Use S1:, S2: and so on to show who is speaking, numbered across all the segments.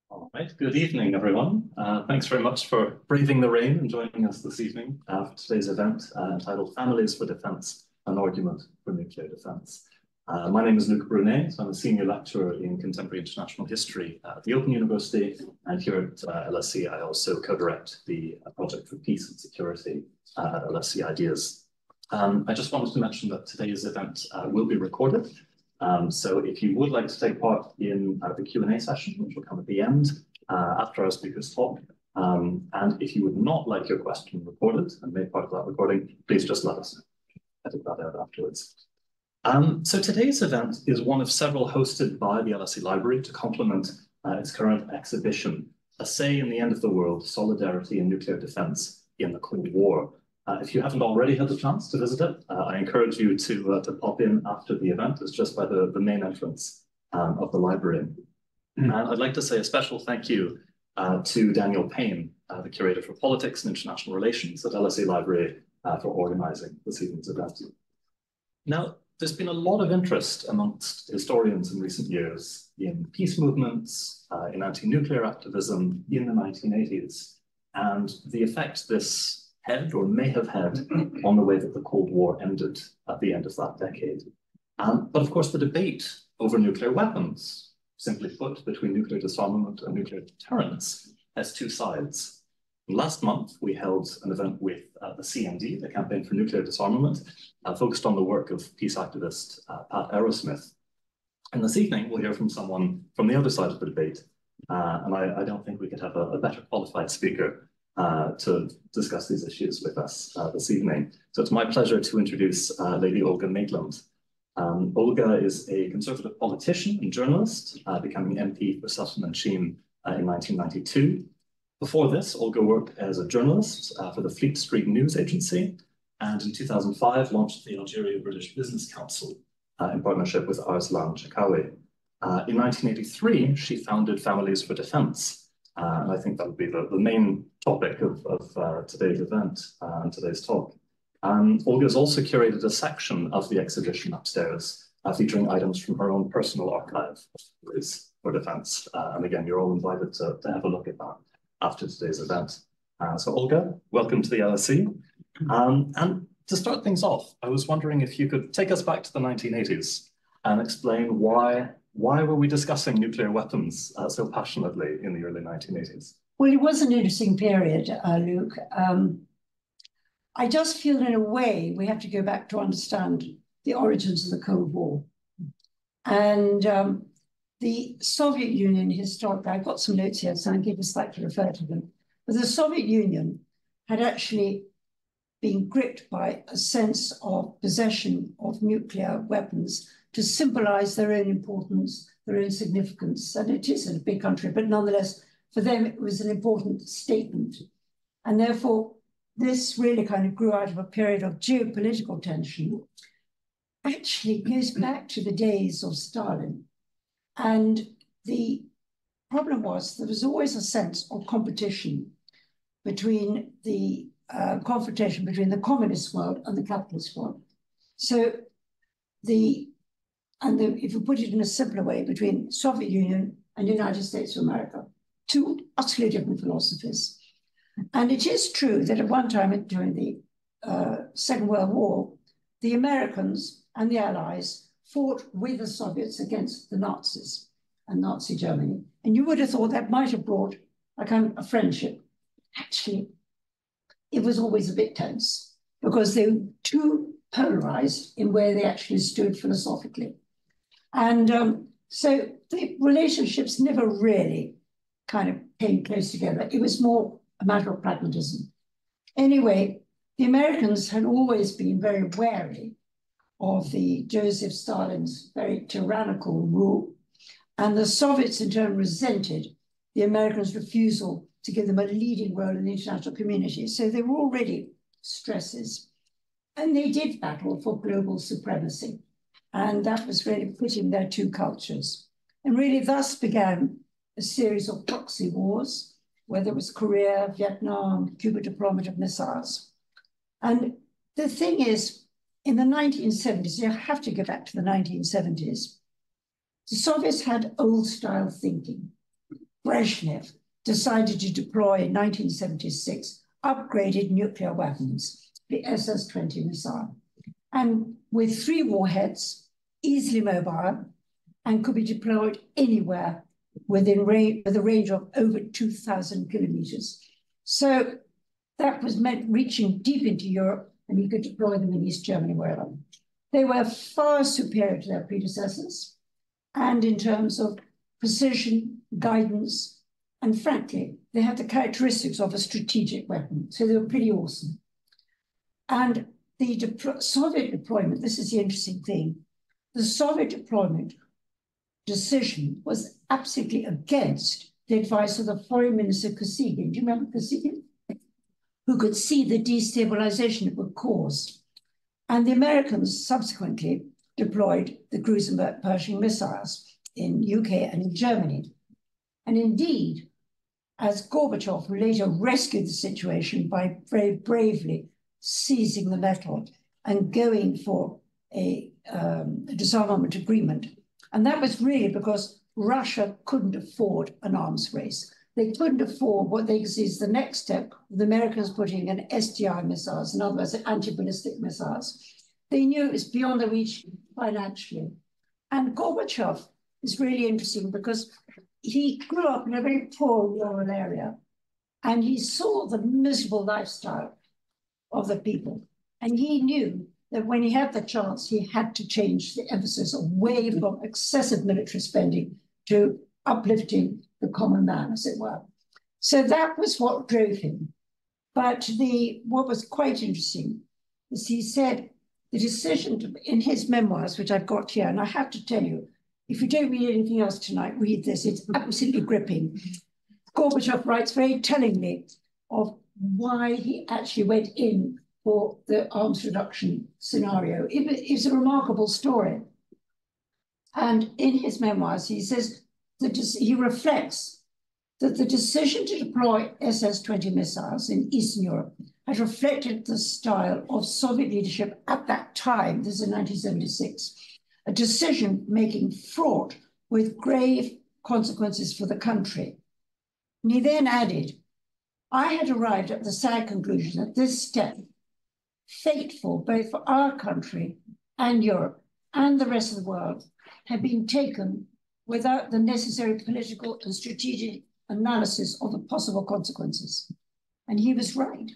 S1: All right, good evening, everyone. Thanks very much for braving the rain and joining us this evening for today's event entitled Families for Defence, an Argument for Nuclear Defence. My name is Luc Brunet, so I'm a senior lecturer in contemporary international history at the Open University, and here at LSE I also co-direct the Project for Peace and Security at LSE Ideas. I just wanted to mention that today's event will be recorded. So if you would like to take part in the Q&A session, which will come at the end after our speakers talk, and if you would not like your question recorded and made part of that recording, please just let us know. Edit that out afterwards. So today's event is one of several hosted by the LSE Library to complement its current exhibition, A Say in the End of the World, Solidarity and Nuclear Defense in the Cold War. If you haven't already had the chance to visit it, I encourage you to pop in after the event. It's just by the main entrance of the library. And I'd like to say a special thank you to Daniel Payne, the Curator for Politics and International Relations at LSE Library, for organizing this evening's event. Now, there's been a lot of interest amongst historians in recent years in peace movements, in anti-nuclear activism in the 1980s, and the effect this had or may have had on the way that the Cold War ended at the end of that decade. But of course, the debate over nuclear weapons, simply put, between nuclear disarmament and nuclear deterrence, has two sides. Last month, we held an event with the CND, the Campaign for Nuclear Disarmament, focused on the work of peace activist Pat Aerosmith. And this evening, we'll hear from someone from the other side of the debate. And I don't think we could have a better qualified speaker to discuss these issues with us this evening. So it's my pleasure to introduce Lady Olga Maitland. Olga is a conservative politician and journalist, becoming MP for Sutton and Sheen in 1992. Before this, Olga worked as a journalist for the Fleet Street News Agency, and in 2005 launched the Algeria British Business Council in partnership with Arslan Chakawi. In 1983, she founded Families for Defence, and I think that would be the main topic of today's event and today's talk. Olga has also curated a section of the exhibition upstairs featuring items from her own personal archive for defence. And again, you're all invited to have a look at that after today's event. So Olga, welcome to the LSE. And to start things off, I was wondering if you could take us back to the 1980s and explain why were we discussing nuclear weapons so passionately in the early 1980s?
S2: Well, it was an interesting period, Luke. I just feel in a way we have to go back to understand the origins of the Cold War. And the Soviet Union historically, I've got some notes here, so I'll give a slide to refer to them. But the Soviet Union had actually been gripped by a sense of possession of nuclear weapons to symbolize their own importance, their own significance. And it is a big country, but nonetheless, for them, it was an important statement. And therefore, this really kind of grew out of a period of geopolitical tension. Actually, it goes back to the days of Stalin. And the problem was there was always a sense of competition between the confrontation between the communist world and the capitalist world. So if you put it in a simpler way, between Soviet Union and United States of America, two utterly different philosophies. And it is true that at one time during the Second World War, the Americans and the Allies fought with the Soviets against the Nazis and Nazi Germany. And you would have thought that might have brought a kind of a friendship. Actually, it was always a bit tense because they were too polarized in where they actually stood philosophically. And so the relationships never really kind of came close together. It was more a matter of pragmatism. Anyway, the Americans had always been very wary of the Joseph Stalin's very tyrannical rule, and the Soviets in turn resented the Americans' refusal to give them a leading role in the international community. So there were already stresses, and they did battle for global supremacy. And that was really pitting their two cultures. And really thus began a series of proxy wars, whether it was Korea, Vietnam, Cuba deployment of missiles. And the thing is, in the 1970s, you have to go back to the 1970s, the Soviets had old-style thinking. Brezhnev decided to deploy in 1976 upgraded nuclear weapons, the SS20 missile, and with 3 warheads, easily mobile, and could be deployed anywhere within range, with a range of over 2,000 kilometers. So that was meant reaching deep into Europe, and you could deploy them in East Germany, wherever. They were far superior to their predecessors, and in terms of precision, guidance, and frankly, they had the characteristics of a strategic weapon. So they were pretty awesome. And the Soviet deployment, this is the interesting thing, the Soviet deployment decision was absolutely against the advice of the Foreign Minister Kosygin. Do you remember Kosygin? Who could see the destabilization it would cause. And the Americans subsequently deployed the cruise and Pershing missiles in UK and in Germany. And indeed, as Gorbachev, who later rescued the situation by very bravely seizing the metal and going for a disarmament agreement. And that was really because Russia couldn't afford an arms race. They couldn't afford what they see as the next step, the Americans putting in SDI missiles, in other words, anti-ballistic missiles. They knew it was beyond their reach financially. And Gorbachev is really interesting because he grew up in a very poor rural area, and he saw the miserable lifestyle of the people. And he knew that when he had the chance, he had to change the emphasis away from excessive military spending to uplifting the common man, as it were. So that was what drove him. But what was quite interesting is he said the decision to, in his memoirs, which I've got here, and I have to tell you, if you don't read anything else tonight, read this. It's absolutely gripping. Gorbachev writes very tellingly of why he actually went in for the arms reduction scenario. It's a remarkable story. And in his memoirs, he says that he reflects that the decision to deploy SS-20 missiles in Eastern Europe had reflected the style of Soviet leadership at that time, this is in 1976, a decision-making fraught with grave consequences for the country. And he then added, I had arrived at the sad conclusion that this step, fateful both for our country and Europe and the rest of the world, had been taken without the necessary political and strategic analysis of the possible consequences. And he was right.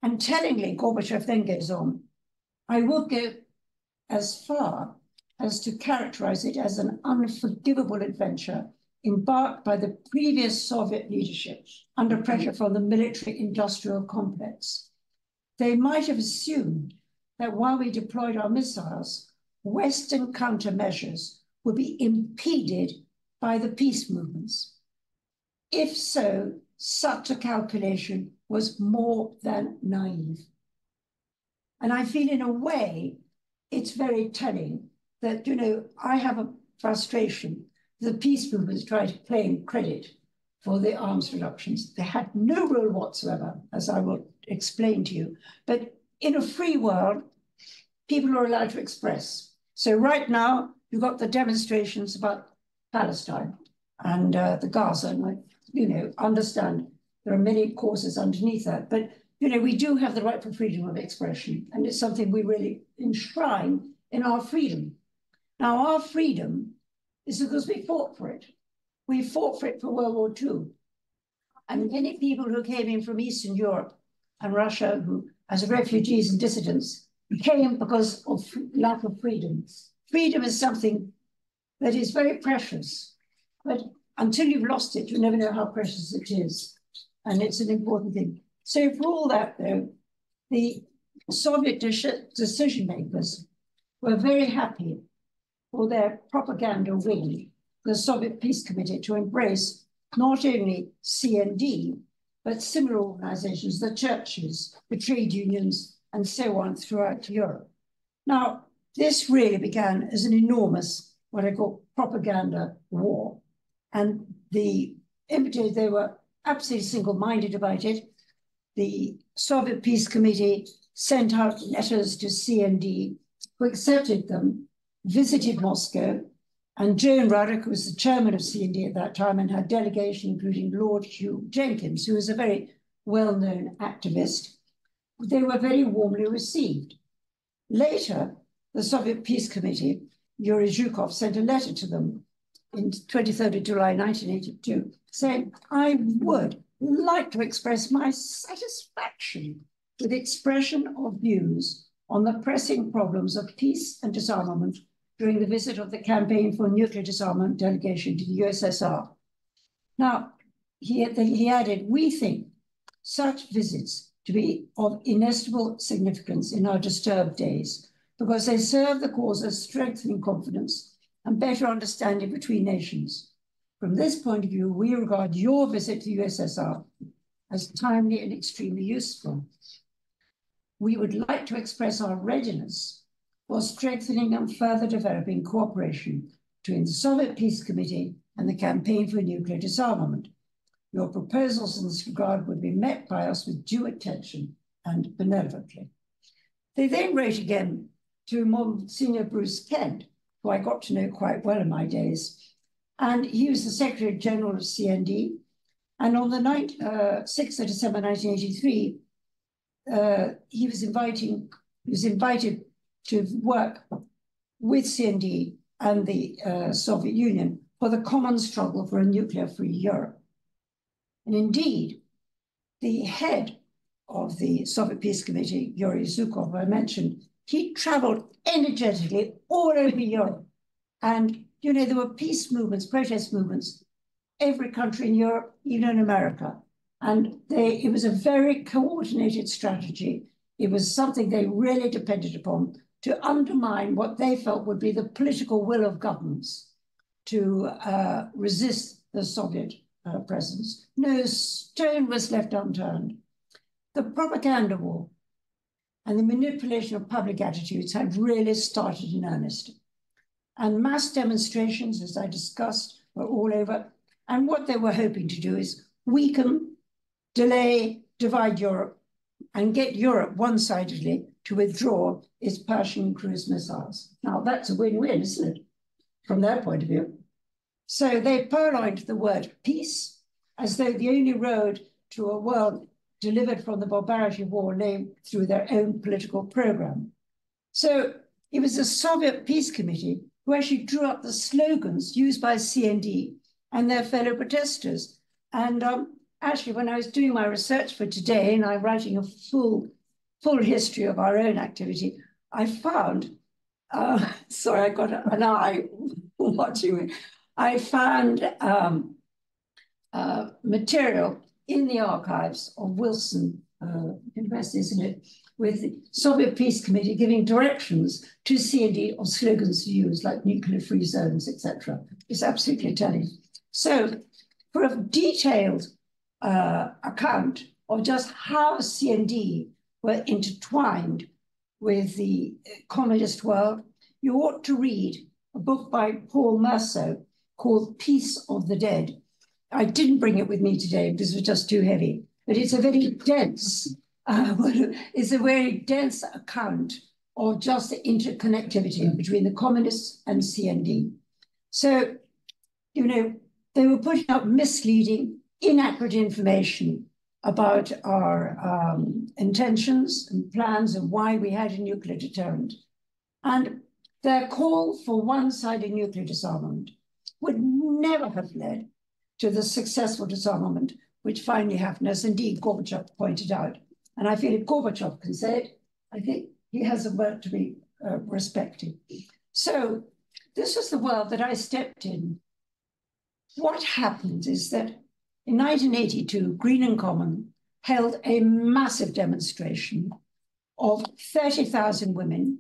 S2: And tellingly, Gorbachev then goes on, I would go as far as to characterize it as an unforgivable adventure embarked by the previous Soviet leadership under pressure from the military-industrial complex. They might have assumed that while we deployed our missiles, Western countermeasures would be impeded by the peace movements. If so, such a calculation was more than naive. And I feel in a way, it's very telling that, you know, I have a frustration. The peace movements try to claim credit for the arms reductions. They had no role whatsoever, as I will explain to you. But in a free world, people are allowed to express. So right now, you've got the demonstrations about Palestine and the Gaza. And I, you know, understand there are many causes underneath that. But, you know, we do have the right for freedom of expression. And it's something we really enshrine in our freedom. Now, our freedom is because we fought for it. We fought for it for World War II. And many people who came in from Eastern Europe and Russia, who, as refugees and dissidents, came because of lack of freedom. Freedom is something that is very precious, but until you've lost it, you never know how precious it is. And it's an important thing. So for all that, though, the Soviet decision makers were very happy for their propaganda wing, the Soviet Peace Committee, to embrace not only CND, but similar organizations, the churches, the trade unions, and so on throughout Europe. Now, this really began as an enormous, what I call propaganda war. And the impetus, they were absolutely single-minded about it. The Soviet Peace Committee sent out letters to CND, who accepted them, visited Moscow, And Joan Ruddock, who was the chairman of CND at that time, and her delegation, including Lord Hugh Jenkins, who was a very well-known activist, they were very warmly received. Later, the Soviet Peace Committee, Yuri Zhukov, sent a letter to them in 23rd of July 1982, saying, I would like to express my satisfaction with the expression of views on the pressing problems of peace and disarmament during the visit of the Campaign for Nuclear Disarmament delegation to the USSR. Now, he added, we think such visits to be of inestimable significance in our disturbed days because they serve the cause of strengthening confidence and better understanding between nations. From this point of view, we regard your visit to the USSR as timely and extremely useful. We would like to express our readiness for strengthening and further developing cooperation between the Soviet Peace Committee and the Campaign for Nuclear Disarmament. Your proposals in this regard would be met by us with due attention and benevolently. They then wrote again to Monsignor Bruce Kent, who I got to know quite well in my days, and he was the Secretary General of CND. And on the 6th of December 1983, he was invited to work with CND and the Soviet Union for the common struggle for a nuclear-free Europe. And indeed, the head of the Soviet Peace Committee, Yuri Zhukov, I mentioned, he traveled energetically all over Europe. And, you know, there were peace movements, protest movements, every country in Europe, even in America. And it was a very coordinated strategy. It was something they really depended upon to undermine what they felt would be the political will of governments to resist the Soviet presence. No stone was left unturned. The propaganda war and the manipulation of public attitudes had really started in earnest. And mass demonstrations, as I discussed, were all over. And what they were hoping to do is weaken, delay, divide Europe, and get Europe one-sidedly to withdraw its Persian cruise missiles. Now, that's a win-win, isn't it, from their point of view? So they purloined the word peace as though the only road to a world delivered from the barbarity of war lay through their own political program. So it was the Soviet Peace Committee who actually drew up the slogans used by CND and their fellow protesters. And actually, when I was doing my research for today, and I'm writing a full history of our own activity, I found, sorry, I got an eye watching me. I found material in the archives of Wilson University, isn't it, with the Soviet Peace Committee giving directions to CND of slogans to use, like nuclear-free zones, etc. It's absolutely telling. So for a detailed account of just how CND were intertwined with the communist world, you ought to read a book by Paul Merceau called Peace of the Dead. I didn't bring it with me today because it was just too heavy, but it's a very dense, account of just the interconnectivity between the communists and CND. So, you know, they were putting out misleading, inaccurate information about our intentions and plans and why we had a nuclear deterrent. And their call for one-sided nuclear disarmament would never have led to the successful disarmament which finally happened, as indeed Gorbachev pointed out. And I feel if Gorbachev can say it, I think he has a word to be respected. So this was the world that I stepped in. What happened is that in 1982, Greenham Common held a massive demonstration of 30,000 women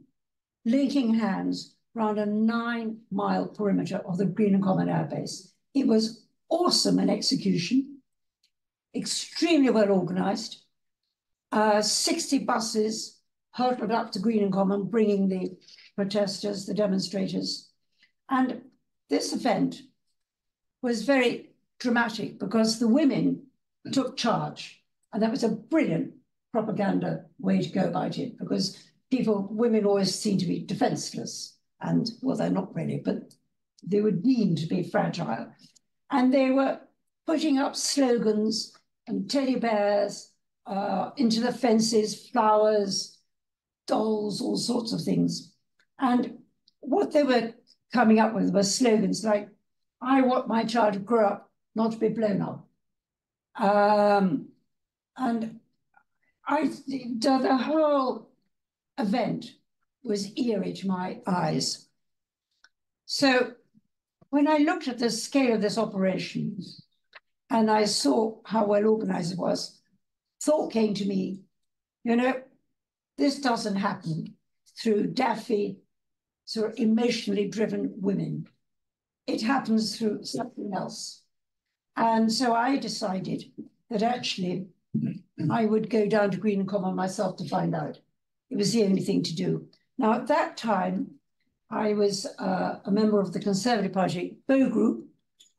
S2: linking hands around a 9-mile perimeter of the Greenham Common airbase. It was awesome in execution, extremely well organized. 60 buses hurtled up to Greenham Common, bringing the protesters, the demonstrators. And this event was very dramatic because the women took charge. And that was a brilliant propaganda way to go about it, because women always seem to be defenseless. And, well, they're not really, but they were deemed to be fragile. And they were putting up slogans and teddy bears into the fences, flowers, dolls, all sorts of things. And what they were coming up with were slogans like, I want my child to grow up, not to be blown up. And the whole event was eerie to my eyes. So when I looked at the scale of this operation and I saw how well organized it was, thought came to me, you know, this doesn't happen through daffy, sort of emotionally driven women. It happens through something else. And so I decided that actually I would go down to Greenham Common myself to find out. It was the only thing to do. Now, at that time, I was a member of the Conservative Party Bow Group,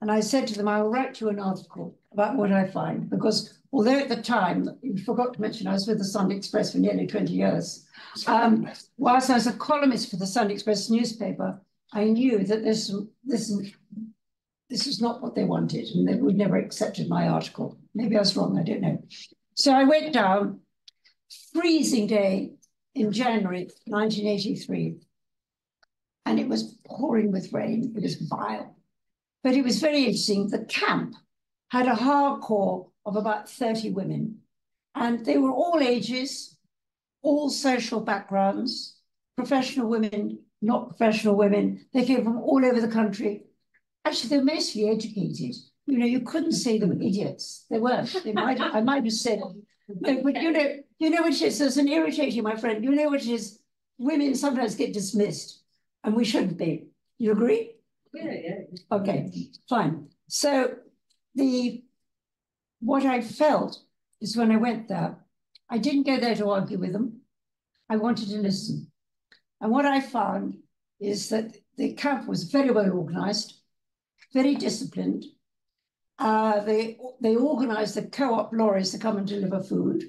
S2: and I said to them, I will write you an article about what I find, because although at the time, you forgot to mention, I was with the Sunday Express for nearly 20 years. Whilst I was a columnist for the Sunday Express newspaper, I knew that this is not what they wanted, and they would never accepted my article. Maybe I was wrong, I don't know. So I went down, freezing day in January 1983, and it was pouring with rain. It was vile. But it was very interesting. The camp had a hardcore of about 30 women, and they were all ages, all social backgrounds, professional women, not professional women. They came from all over the country. Actually, they're mostly educated. You know, you couldn't say they were idiots. They weren't. I might have said, but you know what it is? There's an irritating, my friend. You know what it is? Women sometimes get dismissed, and we shouldn't be. You agree?
S3: Yeah.
S2: Okay, fine. So what I felt is when I went there, I didn't go there to argue with them. I wanted to listen. And what I found is that the camp was very well organized, very disciplined. They organized the co-op lorries to come and deliver food.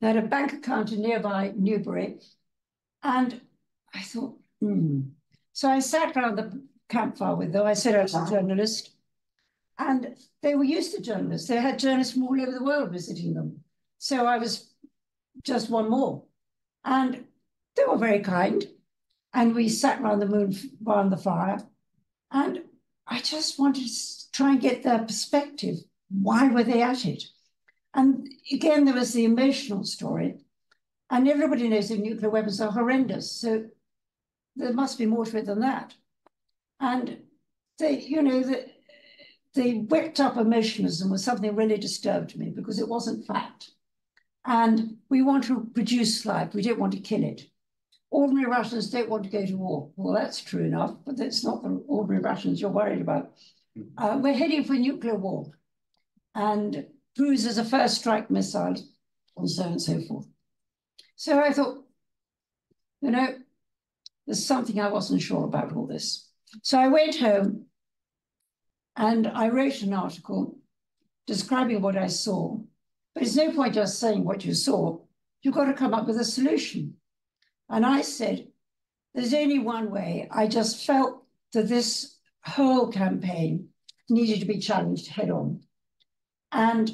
S2: They had a bank account in nearby Newbury. And I thought, So I sat around the campfire with them. I said I was a journalist. And they were used to journalists. They had journalists from all over the world visiting them. So I was just one more. And they were very kind. And we sat around the fire. And I just wanted to try and get their perspective. Why were they at it? And again, there was the emotional story. And everybody knows that nuclear weapons are horrendous. So there must be more to it than that. And the whipped up emotionalism was something that really disturbed me because it wasn't fact. And we want to produce life. We don't want to kill it. Ordinary Russians don't want to go to war. Well, that's true enough, but that's not the ordinary Russians you're worried about. We're heading for nuclear war and cruise as a first strike missile and so on and so forth. So I thought, there's something I wasn't sure about all this. So I went home and I wrote an article describing what I saw. But it's no point just saying what you saw. You've got to come up with a solution. And I said, there's only one way. I just felt that this whole campaign needed to be challenged head on. And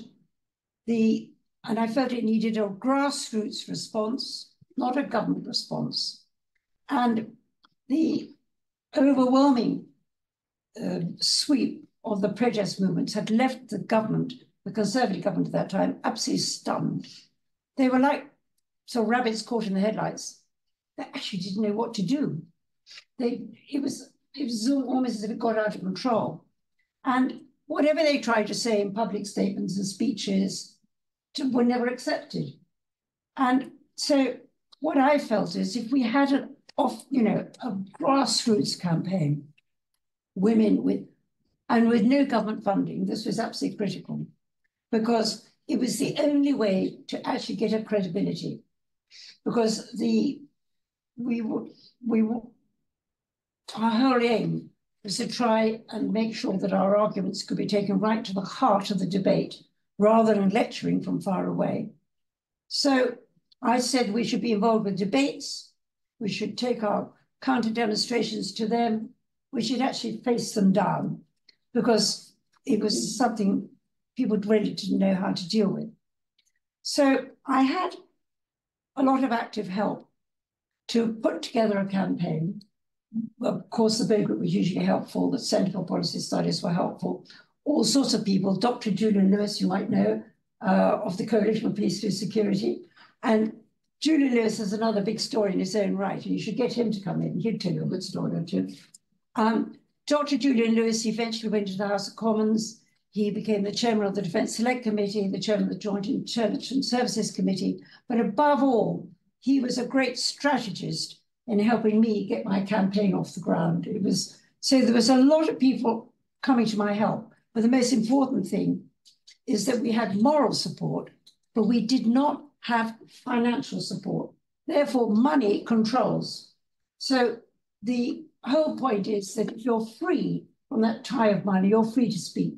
S2: I felt it needed a grassroots response, not a government response. And the overwhelming sweep of the protest movements had left the government, the Conservative government at that time, absolutely stunned. They were like sort of rabbits caught in the headlights. They actually didn't know what to do. It was almost as if it got out of control. And whatever they tried to say in public statements and speeches were never accepted. And so what I felt is if we had a grassroots campaign, women with no government funding, this was absolutely critical because it was the only way to actually get a credibility. Because our whole aim was to try and make sure that our arguments could be taken right to the heart of the debate rather than lecturing from far away. So I said we should be involved with debates. We should take our counter demonstrations to them. which had actually faced them down because it was something people really didn't know how to deal with. So I had a lot of active help to put together a campaign. Well, of course, the Bow Group was usually helpful. The Centre for Policy Studies were helpful. All sorts of people. Dr. Julian Lewis, you might know, of the Coalition for Peace Through Security. And Julian Lewis has another big story in his own right, and you should get him to come in. He'd tell you a good story or two. Dr. Julian Lewis eventually went to the House of Commons. He became the chairman of the Defence Select Committee, the chairman of the Joint Intelligence Services Committee. But above all, he was a great strategist in helping me get my campaign off the ground. So there was a lot of people coming to my help. But the most important thing is that we had moral support, but we did not have financial support. Therefore, money controls. So the whole point is that if you're free from that tie of money, you're free to speak.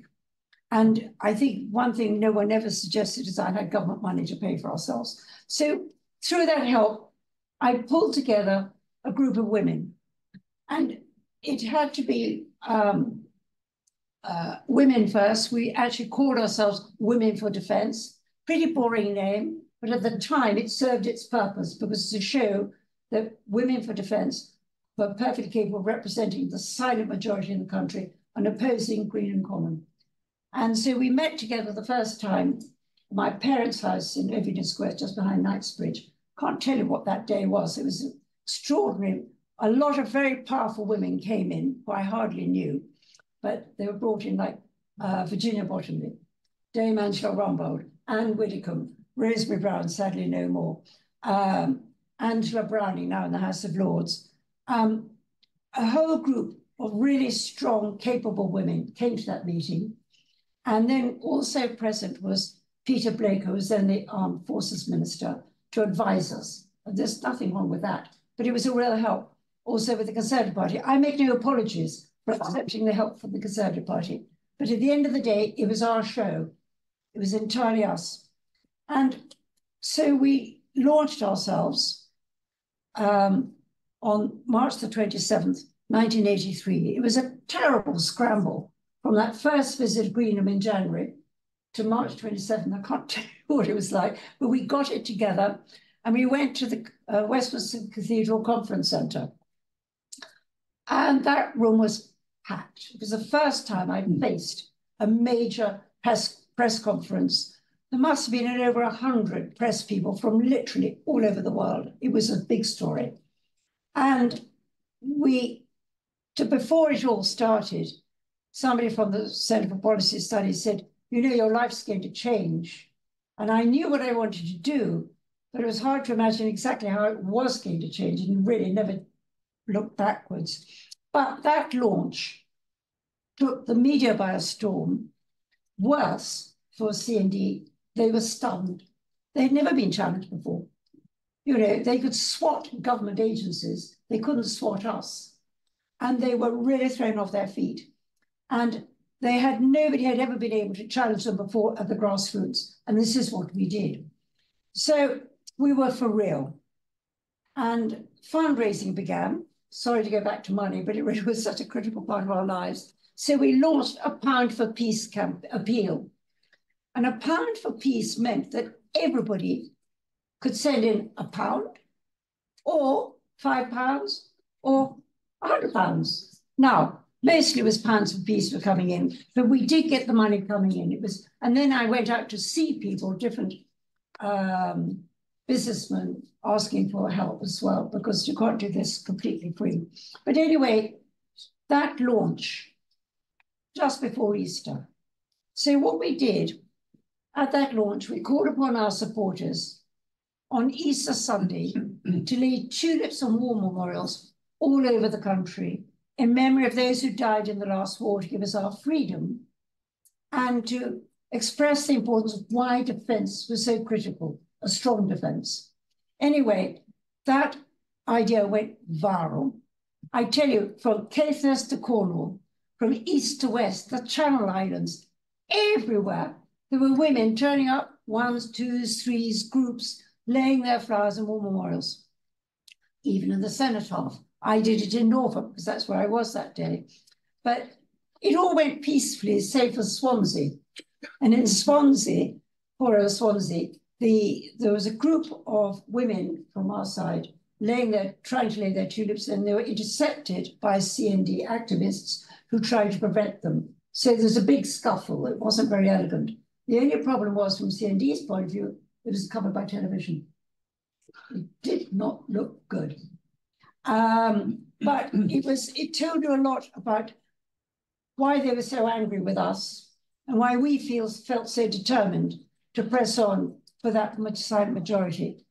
S2: And I think one thing no one ever suggested is I had government money to pay for ourselves. So through that help, I pulled together a group of women. And it had to be women first. We actually called ourselves Women for Defence. Pretty boring name, but at the time it served its purpose because to show that Women for Defence were perfectly capable of representing the silent majority in the country and opposing Greenham Common. And so we met together the first time at my parents' house in Ovington Square, just behind Knightsbridge. Can't tell you what that day was. It was extraordinary. A lot of very powerful women came in who I hardly knew, but they were brought in like Virginia Bottomley, Dame Angela Rumbold, Anne Widdecombe, Rosemary Brown, sadly no more, Angela Browning, now in the House of Lords. A whole group of really strong, capable women came to that meeting. And then also present was Peter Blake, who was then the Armed Forces Minister, to advise us. And there's nothing wrong with that, but it was a real help. Also with the Conservative Party. I make no apologies for accepting the help from the Conservative Party, but at the end of the day, it was our show. It was entirely us. And so we launched ourselves on March the 27th, 1983. It was a terrible scramble from that first visit to Greenham in January to March 27th. I can't tell you what it was like, but we got it together and we went to the Westminster Cathedral Conference Centre. And that room was packed. It was the first time I'd faced a major press conference. There must have been over 100 press people from literally all over the world. It was a big story. And before it all started, somebody from the Centre for Policy Studies said, you know, your life's going to change. And I knew what I wanted to do, but it was hard to imagine exactly how it was going to change and really never looked backwards. But that launch took the media by a storm. Worse for CND, they were stunned. They'd never been challenged before. You know, they could swat government agencies. They couldn't swat us. And they were really thrown off their feet. And nobody had ever been able to challenge them before at the grassroots. And this is what we did. So we were for real. And fundraising began. Sorry to go back to money, but it really was such a critical part of our lives. So we launched a Pound for Peace appeal. And a pound for peace meant that everybody could send in £1 or £5 or £100. Now, mostly it was pounds for peace were coming in, but we did get the money coming in. And then I went out to see people, different businessmen asking for help as well, because you can't do this completely free. But anyway, that launch, just before Easter. So what we did at that launch, we called upon our supporters on Easter Sunday to lay tulips and war memorials all over the country in memory of those who died in the last war to give us our freedom and to express the importance of why defence was so critical, a strong defence. Anyway, that idea went viral. I tell you, from Caithness to Cornwall, from east to west, the Channel Islands, everywhere, there were women turning up, 1s, 2s, 3s, groups, laying their flowers in war memorials. Even in the cenotaph, I did it in Norfolk, because that's where I was that day. But it all went peacefully, save for Swansea. And in Swansea, poor old Swansea, there was a group of women from our side trying to lay their tulips, and they were intercepted by CND activists who tried to prevent them. So there's a big scuffle. It wasn't very elegant. The only problem was, from CND's point of view, it was covered by television. It did not look good. But it told you a lot about why they were so angry with us and why we felt so determined to press on for that silent majority.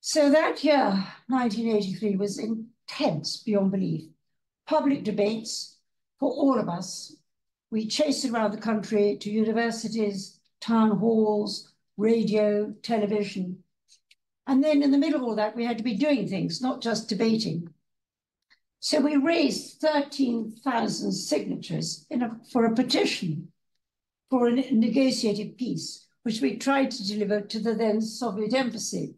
S2: So that year, 1983, was intense beyond belief. Public debates for all of us. We chased around the country to universities, town halls, radio, television. And then in the middle of all that, we had to be doing things, not just debating. So we raised 13,000 signatures for a petition for a negotiated peace, which we tried to deliver to the then Soviet embassy.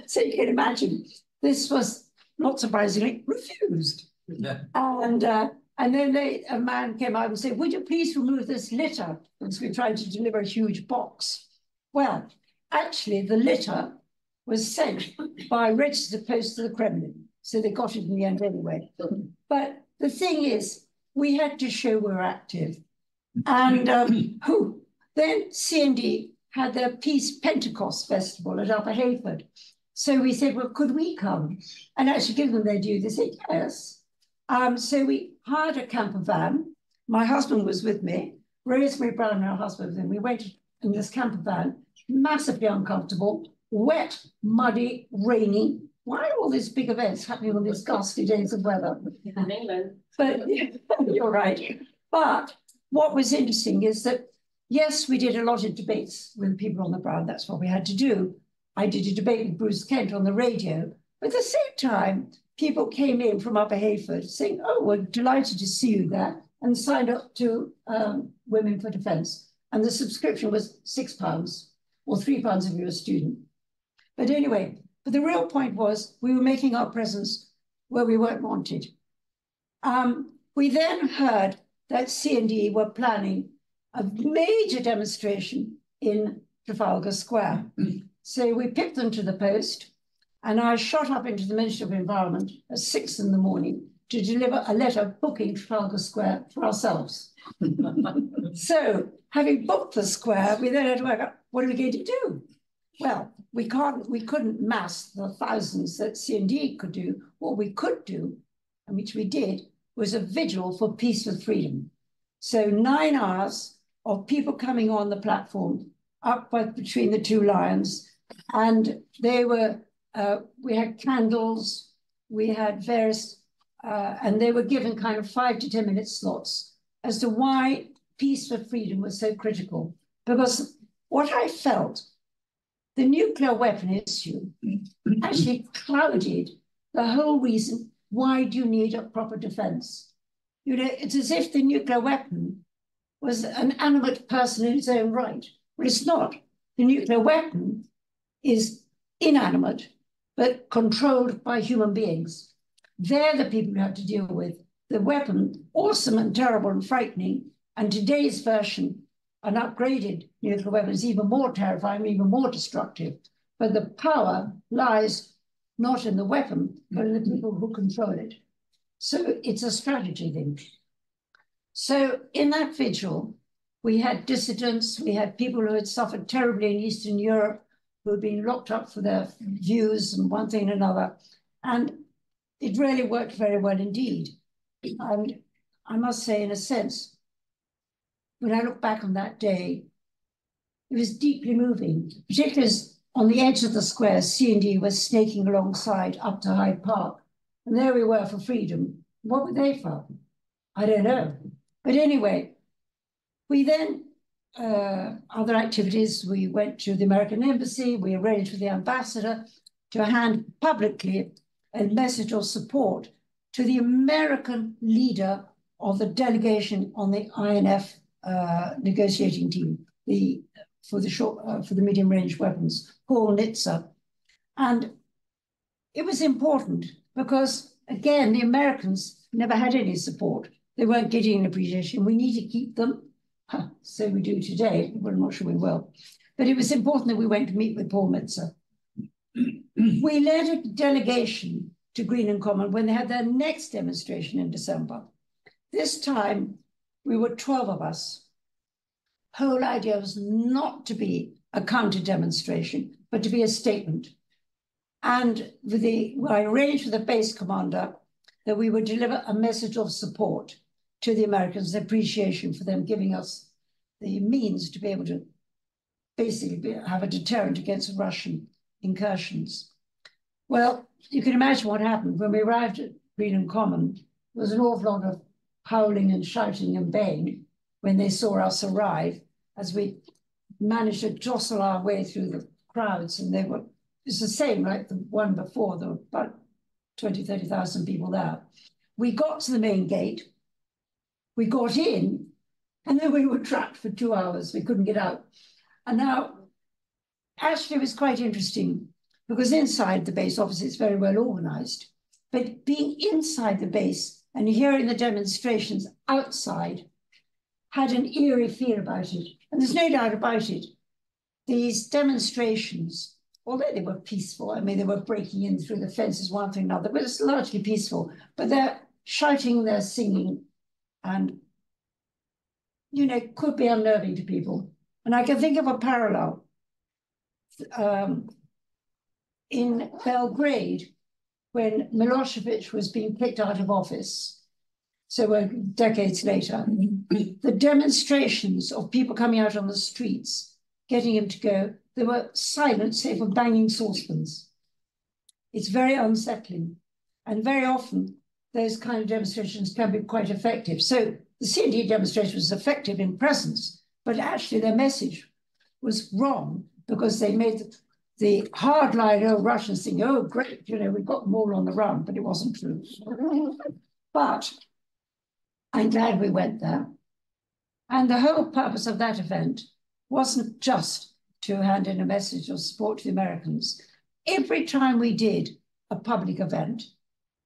S2: So you can imagine, this was, not surprisingly, refused. Yeah. And then a man came out and said, would you please remove this litter? Because we tried to deliver a huge box. Well, actually, the litter was sent by registered post to the Kremlin. So they got it in the end anyway. But the thing is, we had to show we were active. And then CND had their Peace Pentecost Festival at Upper Hayford. So we said, well, could we come and actually give them their due? They said, yes. So we hired a camper van. My husband was with me. Rosemary Brown and her husband was with me. We went in this camper van, massively uncomfortable, wet, muddy, rainy. Why are all these big events happening on these ghastly days of weather?
S3: In England.
S2: But you're right. But what was interesting is that, yes, we did a lot of debates with people on the ground. That's what we had to do. I did a debate with Bruce Kent on the radio. But at the same time, people came in from Upper Hayford saying, oh, we're delighted to see you there, and signed up to Women for Defence. And the subscription was £6 or £3 if you're a student. But anyway, but the real point was we were making our presence where we weren't wanted. We then heard that CND were planning a major demonstration in Trafalgar Square. So we picked them to the post, and I shot up into the Ministry of Environment at 6 in the morning to deliver a letter booking Trafalgar Square for ourselves. So having booked the square, we then had to work out, what are we going to do? Well, we couldn't mass the thousands that CND could do. What we could do, and which we did, was a vigil for peace with freedom. So 9 hours of people coming on the platform up between the two lions, and they were, we had candles, we had various, and they were given kind of 5 to 10 minute slots as to why peace for freedom was so critical. Because what I felt, the nuclear weapon issue actually clouded the whole reason, why do you need a proper defense? You know, it's as if the nuclear weapon was an animate person in its own right. But it's not. The nuclear weapon is inanimate, but controlled by human beings. They're the people you have to deal with. The weapon, awesome and terrible and frightening, and today's version, an upgraded nuclear weapon, is even more terrifying, even more destructive. But the power lies not in the weapon, but in the people who control it. So it's a strategy thing. So in that vigil, we had dissidents, we had people who had suffered terribly in Eastern Europe, who had been locked up for their views and one thing and another. And it really worked very well indeed. And I must say, in a sense, when I look back on that day, it was deeply moving, particularly as on the edge of the square, CND was snaking alongside up to Hyde Park. And there we were for freedom. What were they for? I don't know. But anyway, we then, other activities, we went to the American Embassy, we arranged with the ambassador to hand publicly a message of support to the American leader of the delegation on the INF negotiating team, for the medium range weapons, Paul Nitzer. And it was important because, again, the Americans never had any support. They weren't getting an appreciation. We need to keep them. So we do today. Well, I'm not sure we will. But it was important that we went to meet with Paul Mitzer. We led a delegation to Greenham Common when they had their next demonstration in December. This time, we were 12 of us. Whole idea was not to be a counter demonstration, but to be a statement. And I arranged with the base commander that we would deliver a message of support to the Americans, appreciation for them giving us the means to be able to basically have a deterrent against Russian incursions. Well, you can imagine what happened when we arrived at Greenham Common. There was an awful lot of howling and shouting and baying when they saw us arrive, as we managed to jostle our way through the crowds, and it's the same like the one before. There were about 20, 30,000 people there. We got to the main gate, we got in, and then we were trapped for 2 hours. We couldn't get out. And now, actually, it was quite interesting because inside the base, obviously, it's very well organized. But being inside the base and hearing the demonstrations outside had an eerie feel about it. And there's no doubt about it. These demonstrations, although they were peaceful, I mean, they were breaking in through the fences, one thing or another, but it's largely peaceful. But they're shouting, they're singing, and, you know, it could be unnerving to people. And I can think of a parallel. In Belgrade, when Milosevic was being kicked out of office, so decades later, the demonstrations of people coming out on the streets, getting him to go, they were silent, save for banging saucepans. It's very unsettling. And very often, those kind of demonstrations can be quite effective. So the CND demonstration was effective in presence, but actually their message was wrong because they made the hardliner Russians think, oh, great, you know, we've got them all on the run, but it wasn't true. But I'm glad we went there. And the whole purpose of that event wasn't just to hand in a message of support to the Americans. Every time we did a public event,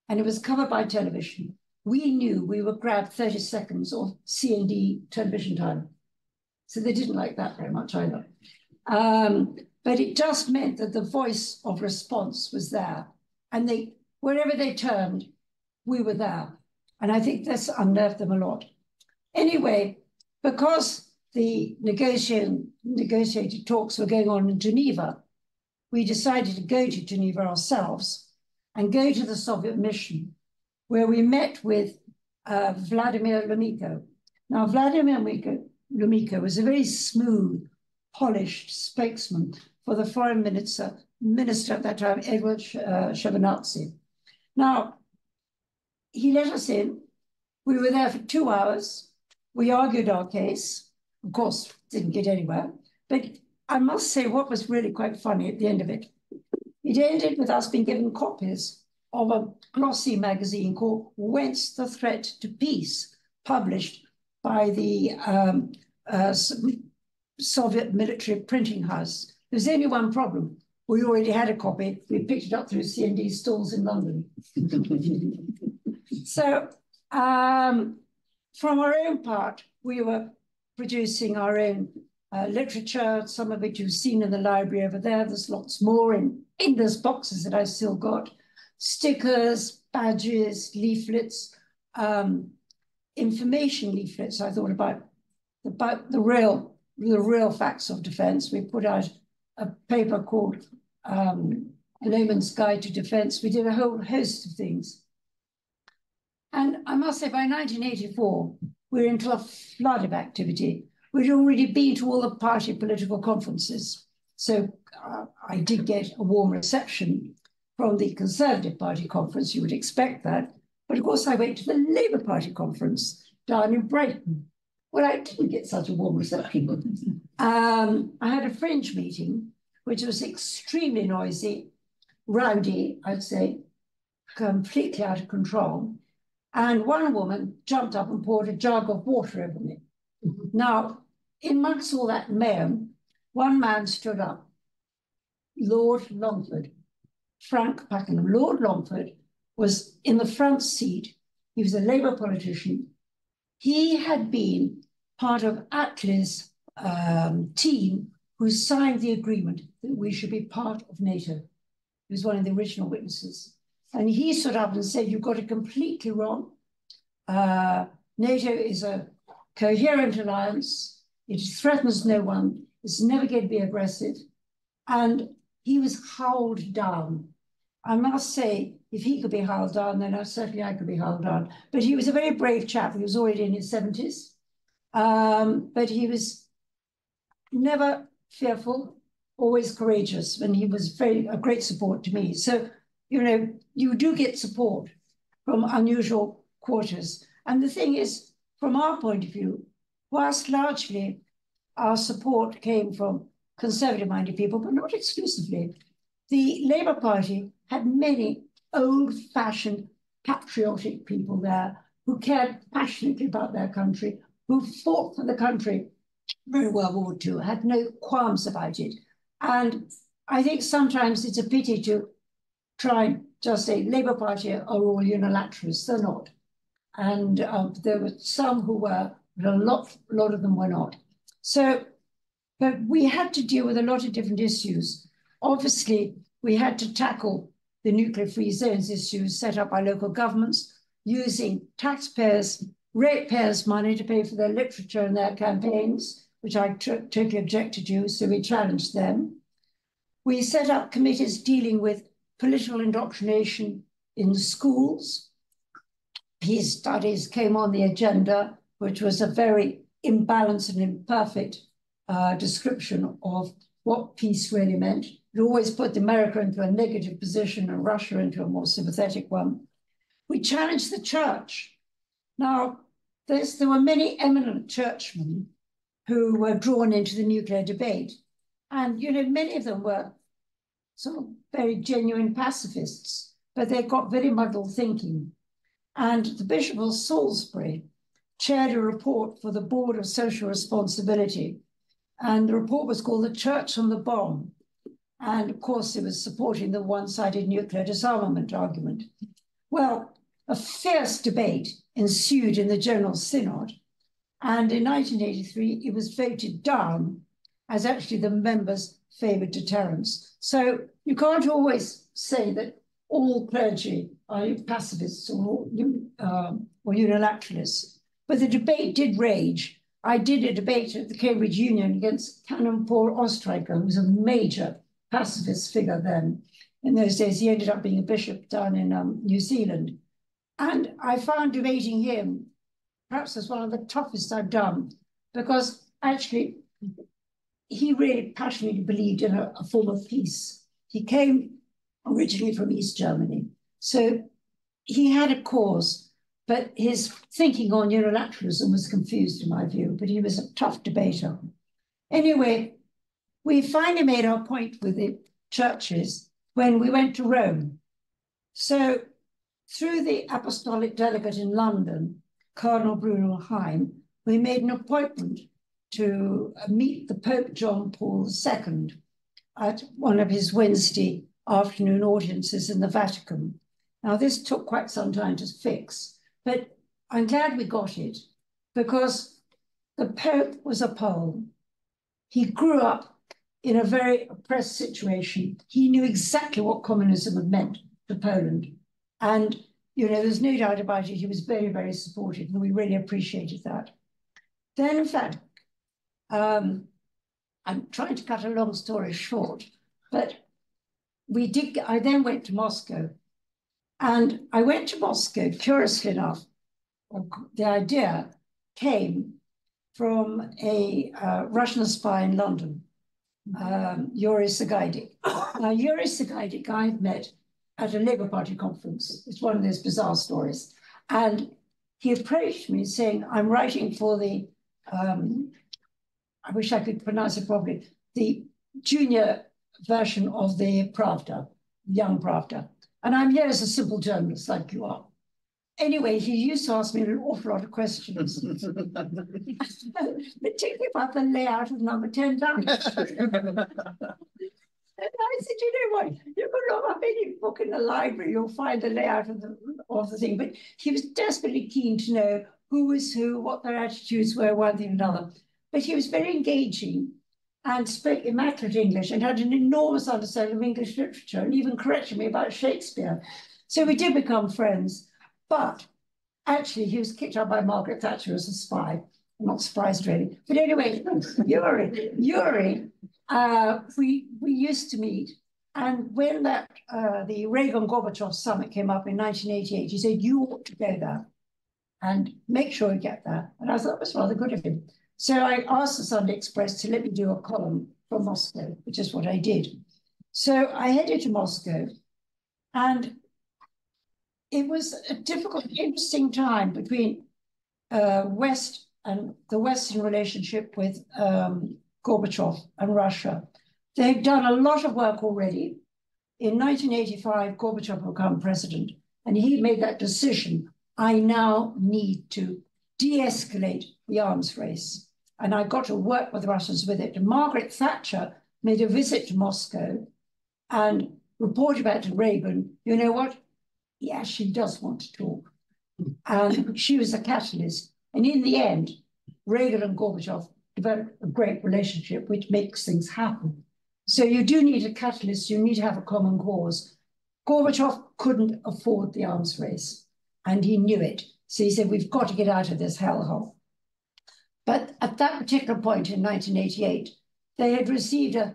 S2: and it was covered by television, we knew we would grab 30 seconds of CND television time. So they didn't like that very much either. But it just meant that the voice of response was there. And wherever they turned, we were there. And I think this unnerved them a lot. Anyway, because the negotiated talks were going on in Geneva, we decided to go to Geneva ourselves and go to the Soviet mission, where we met with Vladimir Lumiko. Now, Vladimir Lumiko was a very smooth, polished spokesman for the foreign minister at that time, Edward Shevardnadze. Now, he let us in. We were there for 2 hours. We argued our case. Of course, didn't get anywhere. But I must say what was really quite funny at the end of it. It ended with us being given copies of a glossy magazine called Whence the Threat to Peace, published by the Soviet military printing house. There's only one problem. We already had a copy. We picked it up through CND stalls in London. So from our own part, we were producing our own literature, some of it you've seen in the library over there. There's lots more in those boxes that I've still got. Stickers, badges, leaflets, information leaflets. I thought about the real facts of defense. We put out a paper called A Layman's Guide to Defense. We did a whole host of things. And I must say, by 1984, we were into a flood of activity. We'd already been to all the party political conferences. So I did get a warm reception from the Conservative Party conference. You would expect that. But of course, I went to the Labour Party conference down in Brighton. Well, I didn't get such a warm reception. I had a fringe meeting, which was extremely noisy, rowdy, I'd say, completely out of control. And one woman jumped up and poured a jug of water over me. Now, amongst all that mayhem, one man stood up, Lord Longford, Frank Pakenham. Lord Longford was in the front seat. He was a Labour politician. He had been part of Attlee's team who signed the agreement that we should be part of NATO. He was one of the original witnesses. And he stood up and said, you've got it completely wrong. NATO is a coherent alliance. It threatens no one. It's never going to be aggressive. And he was howled down. I must say, if he could be howled down, then certainly I could be howled down. But he was a very brave chap. He was already in his 70s. But he was never fearful, always courageous, and he was a great support to me. So, you know, you do get support from unusual quarters. And the thing is, from our point of view, whilst largely our support came from conservative-minded people, but not exclusively, the Labour Party had many old-fashioned patriotic people there who cared passionately about their country, who fought for the country during World War II, had no qualms about it. And I think sometimes it's a pity to try and just say Labour Party are all unilateralists. They're not. And there were some who were, but a lot of them were not. So, but we had to deal with a lot of different issues. Obviously, we had to tackle the nuclear-free zones issues set up by local governments using taxpayers, ratepayers' money to pay for their literature and their campaigns, which I totally objected to, so we challenged them. We set up committees dealing with political indoctrination in schools. Peace studies came on the agenda, which was a very imbalanced and imperfect description of what peace really meant. It always put America into a negative position and Russia into a more sympathetic one. We challenged the church. Now, there were many eminent churchmen who were drawn into the nuclear debate. And, you know, many of them were sort of very genuine pacifists, but they got very muddled thinking. And the Bishop of Salisbury chaired a report for the Board of Social Responsibility. And the report was called The Church on the Bomb. And of course, it was supporting the one-sided nuclear disarmament argument. Well, a fierce debate ensued in the General Synod. And in 1983, it was voted down as actually the members favoured deterrence. So you can't always say that all clergy are pacifists or unilateralists. But the debate did rage. I did a debate at the Cambridge Union against Canon Paul Ostreicher, who was a major pacifist figure then. In those days, he ended up being a bishop down in New Zealand. And I found debating him perhaps as one of the toughest I've done, because actually he really passionately believed in a form of peace. He came originally from East Germany. So he had a cause, but his thinking on unilateralism was confused in my view, but he was a tough debater. Anyway, we finally made our point with the churches when we went to Rome. So through the apostolic delegate in London, Cardinal Bruno Heim, we made an appointment to meet the Pope John Paul II at one of his Wednesday afternoon audiences in the Vatican. Now, this took quite some time to fix, but I'm glad we got it because the Pope was a Pole. He grew up in a very oppressed situation. He knew exactly what communism had meant to Poland. And, you know, there's no doubt about it, he was very, very supportive, and we really appreciated that. Then, in fact, I'm trying to cut a long story short, but I then went to Moscow. And I went to Moscow, curiously enough, the idea came from a Russian spy in London, Yuri Sagaidik. Now, Yuri Sagaidik I've met at a Labour Party conference. It's one of those bizarre stories. And he approached me saying, I'm writing for the, I wish I could pronounce it properly, the junior version of the Pravda, Young Pravda. And I'm here as a simple journalist like you are. Anyway, he used to ask me an awful lot of questions, particularly about the layout of number 10 Downing Street. And I I said, you know what? You can look up any book in the library, you'll find the layout of the thing. But he was desperately keen to know who was who, what their attitudes were, one thing and another. But he was very engaging and spoke immaculate English and had an enormous understanding of English literature and even corrected me about Shakespeare. So we did become friends. But actually, he was kicked out by Margaret Thatcher as a spy. I'm not surprised, really. But anyway, Yuri, we used to meet. And when the Reagan-Gorbachev summit came up in 1988, he said, you ought to go there and make sure you get there. And I thought it was rather good of him. So I asked the Sunday Express to let me do a column from Moscow, which is what I did. So I headed to Moscow, and it was a difficult, interesting time between West and the Western relationship with Gorbachev and Russia. They'd done a lot of work already. In 1985, Gorbachev became president, and he made that decision. I now need to de-escalate the arms race. And I got to work with the Russians with it. And Margaret Thatcher made a visit to Moscow and reported back to Reagan, you know what? Yeah, she does want to talk. And she was the catalyst. And in the end, Reagan and Gorbachev developed a great relationship, which makes things happen. So you do need a catalyst. You need to have a common cause. Gorbachev couldn't afford the arms race, and he knew it. So he said, we've got to get out of this hellhole. But at that particular point in 1988, they had received a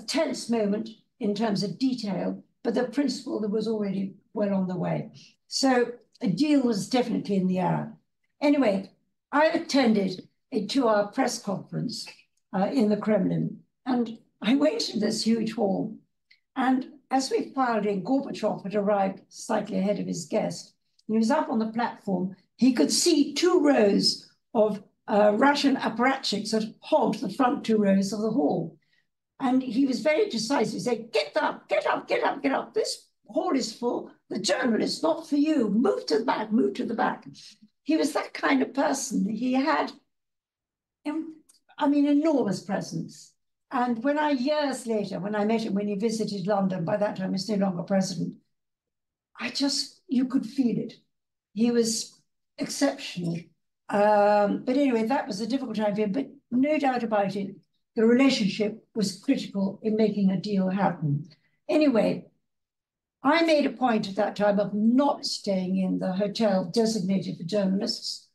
S2: tense moment in terms of detail, but the principle that was already well on the way. So a deal was definitely in the air. Anyway, I attended a 2-hour press conference in the Kremlin, and I went to this huge hall. And as we filed in, Gorbachev had arrived slightly ahead of his guest. He was up on the platform. He could see 2 rows of Russian apparatchiks that hogged the front 2 rows of the hall. And he was very decisive. He said, get up, get up, get up, get up. This hall is for the journalists, not for you. Move to the back, move to the back. He was that kind of person. He had, I mean, enormous presence. And years later, when I met him, when he visited London, by that time he was no longer president, you could feel it. He was exceptional. But anyway, that was a difficult time for him, but no doubt about it, the relationship was critical in making a deal happen. Anyway, I made a point at that time of not staying in the hotel designated for journalists.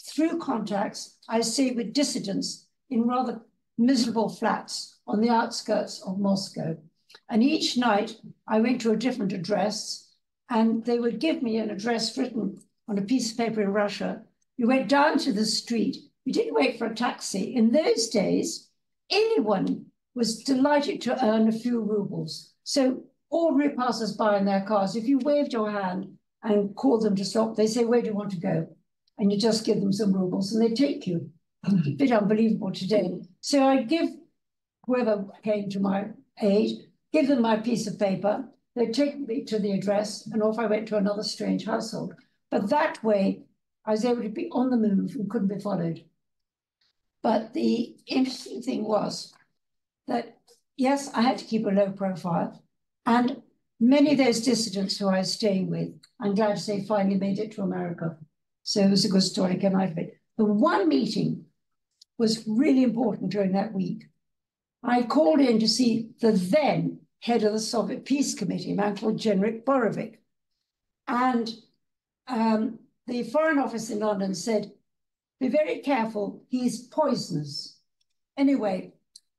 S2: Through contacts, I stayed with dissidents in rather miserable flats on the outskirts of Moscow. And each night I went to a different address, and they would give me an address written on a piece of paper in Russia. You went down to the street. You didn't wait for a taxi. In those days, anyone was delighted to earn a few rubles. So ordinary passers-by in their cars, if you waved your hand and called them to stop, they say, where do you want to go? And you just give them some rubles and they take you. A bit unbelievable today. So I give whoever came to my aid, give them my piece of paper. They'd take me to the address, and off I went to another strange household. But that way, I was able to be on the move and couldn't be followed. But the interesting thing was that, yes, I had to keep a low profile. And many of those dissidents who I was staying with, I'm glad to say, finally made it to America. So it was a good story came out of it. The one meeting was really important during that week. I called in to see the then head of the Soviet Peace Committee, a man called Genrik Borovic. And the Foreign Office in London said, be very careful, he's poisonous. Anyway,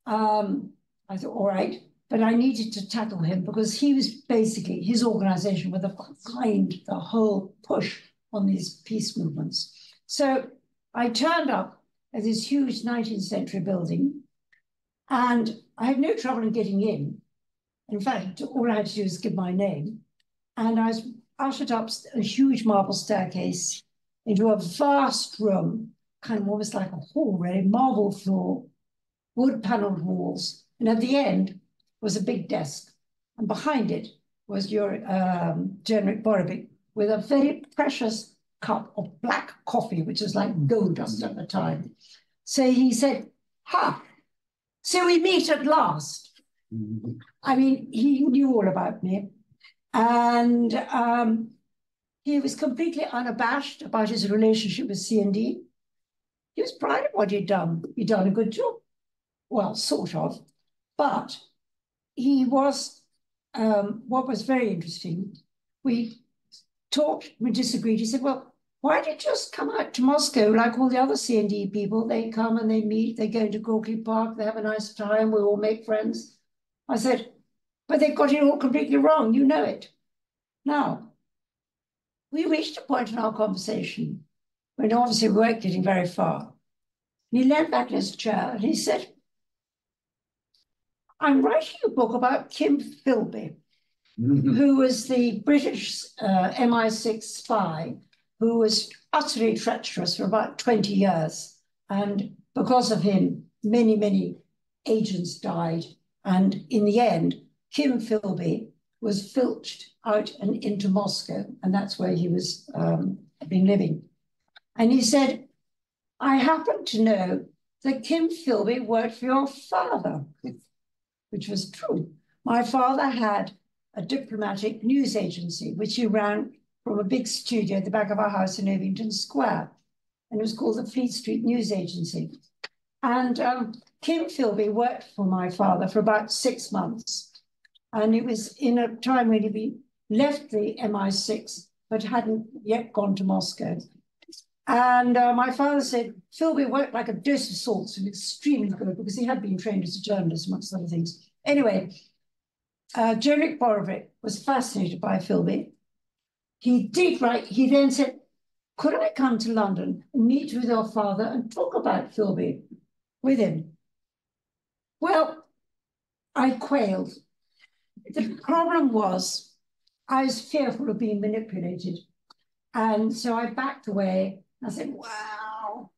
S2: I thought, all right, but I needed to tackle him because he was basically, his organization were behind the whole push on these peace movements. So I turned up at this huge 19th century building, and I had no trouble in getting in. In fact, all I had to do was give my name. And I was ushered up a huge marble staircase into a vast room, kind of almost like a hall, really, marble floor, wood paneled walls. And at the end was a big desk. And behind it was your Genrik Borovic with a very precious cup of black coffee, which was like gold dust at the time. So he said, ha, so we meet at last. I mean, he knew all about me. And he was completely unabashed about his relationship with C&D. He was proud of what he'd done. He'd done a good job. Well, sort of. But he was, what was very interesting, we talked, we disagreed. He said, well, why don't you just come out to Moscow like all the other C&D people? They come and they meet, they go to Gorky Park, they have a nice time, we all make friends. I said, but they've got it all completely wrong, you know it. Now, we reached a point in our conversation when obviously we weren't getting very far. And he leaned back in his chair and he said, I'm writing a book about Kim Philby, who was the British MI6 spy who was utterly treacherous for about 20 years. And because of him, many, many agents died. And in the end, Kim Philby was filched out and into Moscow, and that's where he was been living. And he said, I happen to know that Kim Philby worked for your father, which was true. My father had a diplomatic news agency, which he ran from a big studio at the back of our house in Ovington Square. And it was called the Fleet Street News Agency. And Kim Philby worked for my father for about 6 months. And it was in a time when he'd left the MI6, but hadn't yet gone to Moscow. And my father said, Philby worked like a dose of salt and extremely good because he had been trained as a journalist, amongst other things. Anyway, Jurek Borovic was fascinated by Philby. He did write, he then said, could I come to London and meet with your father and talk about Philby with him? Well, I quailed. The problem was I was fearful of being manipulated. And so I backed away. I said, wow.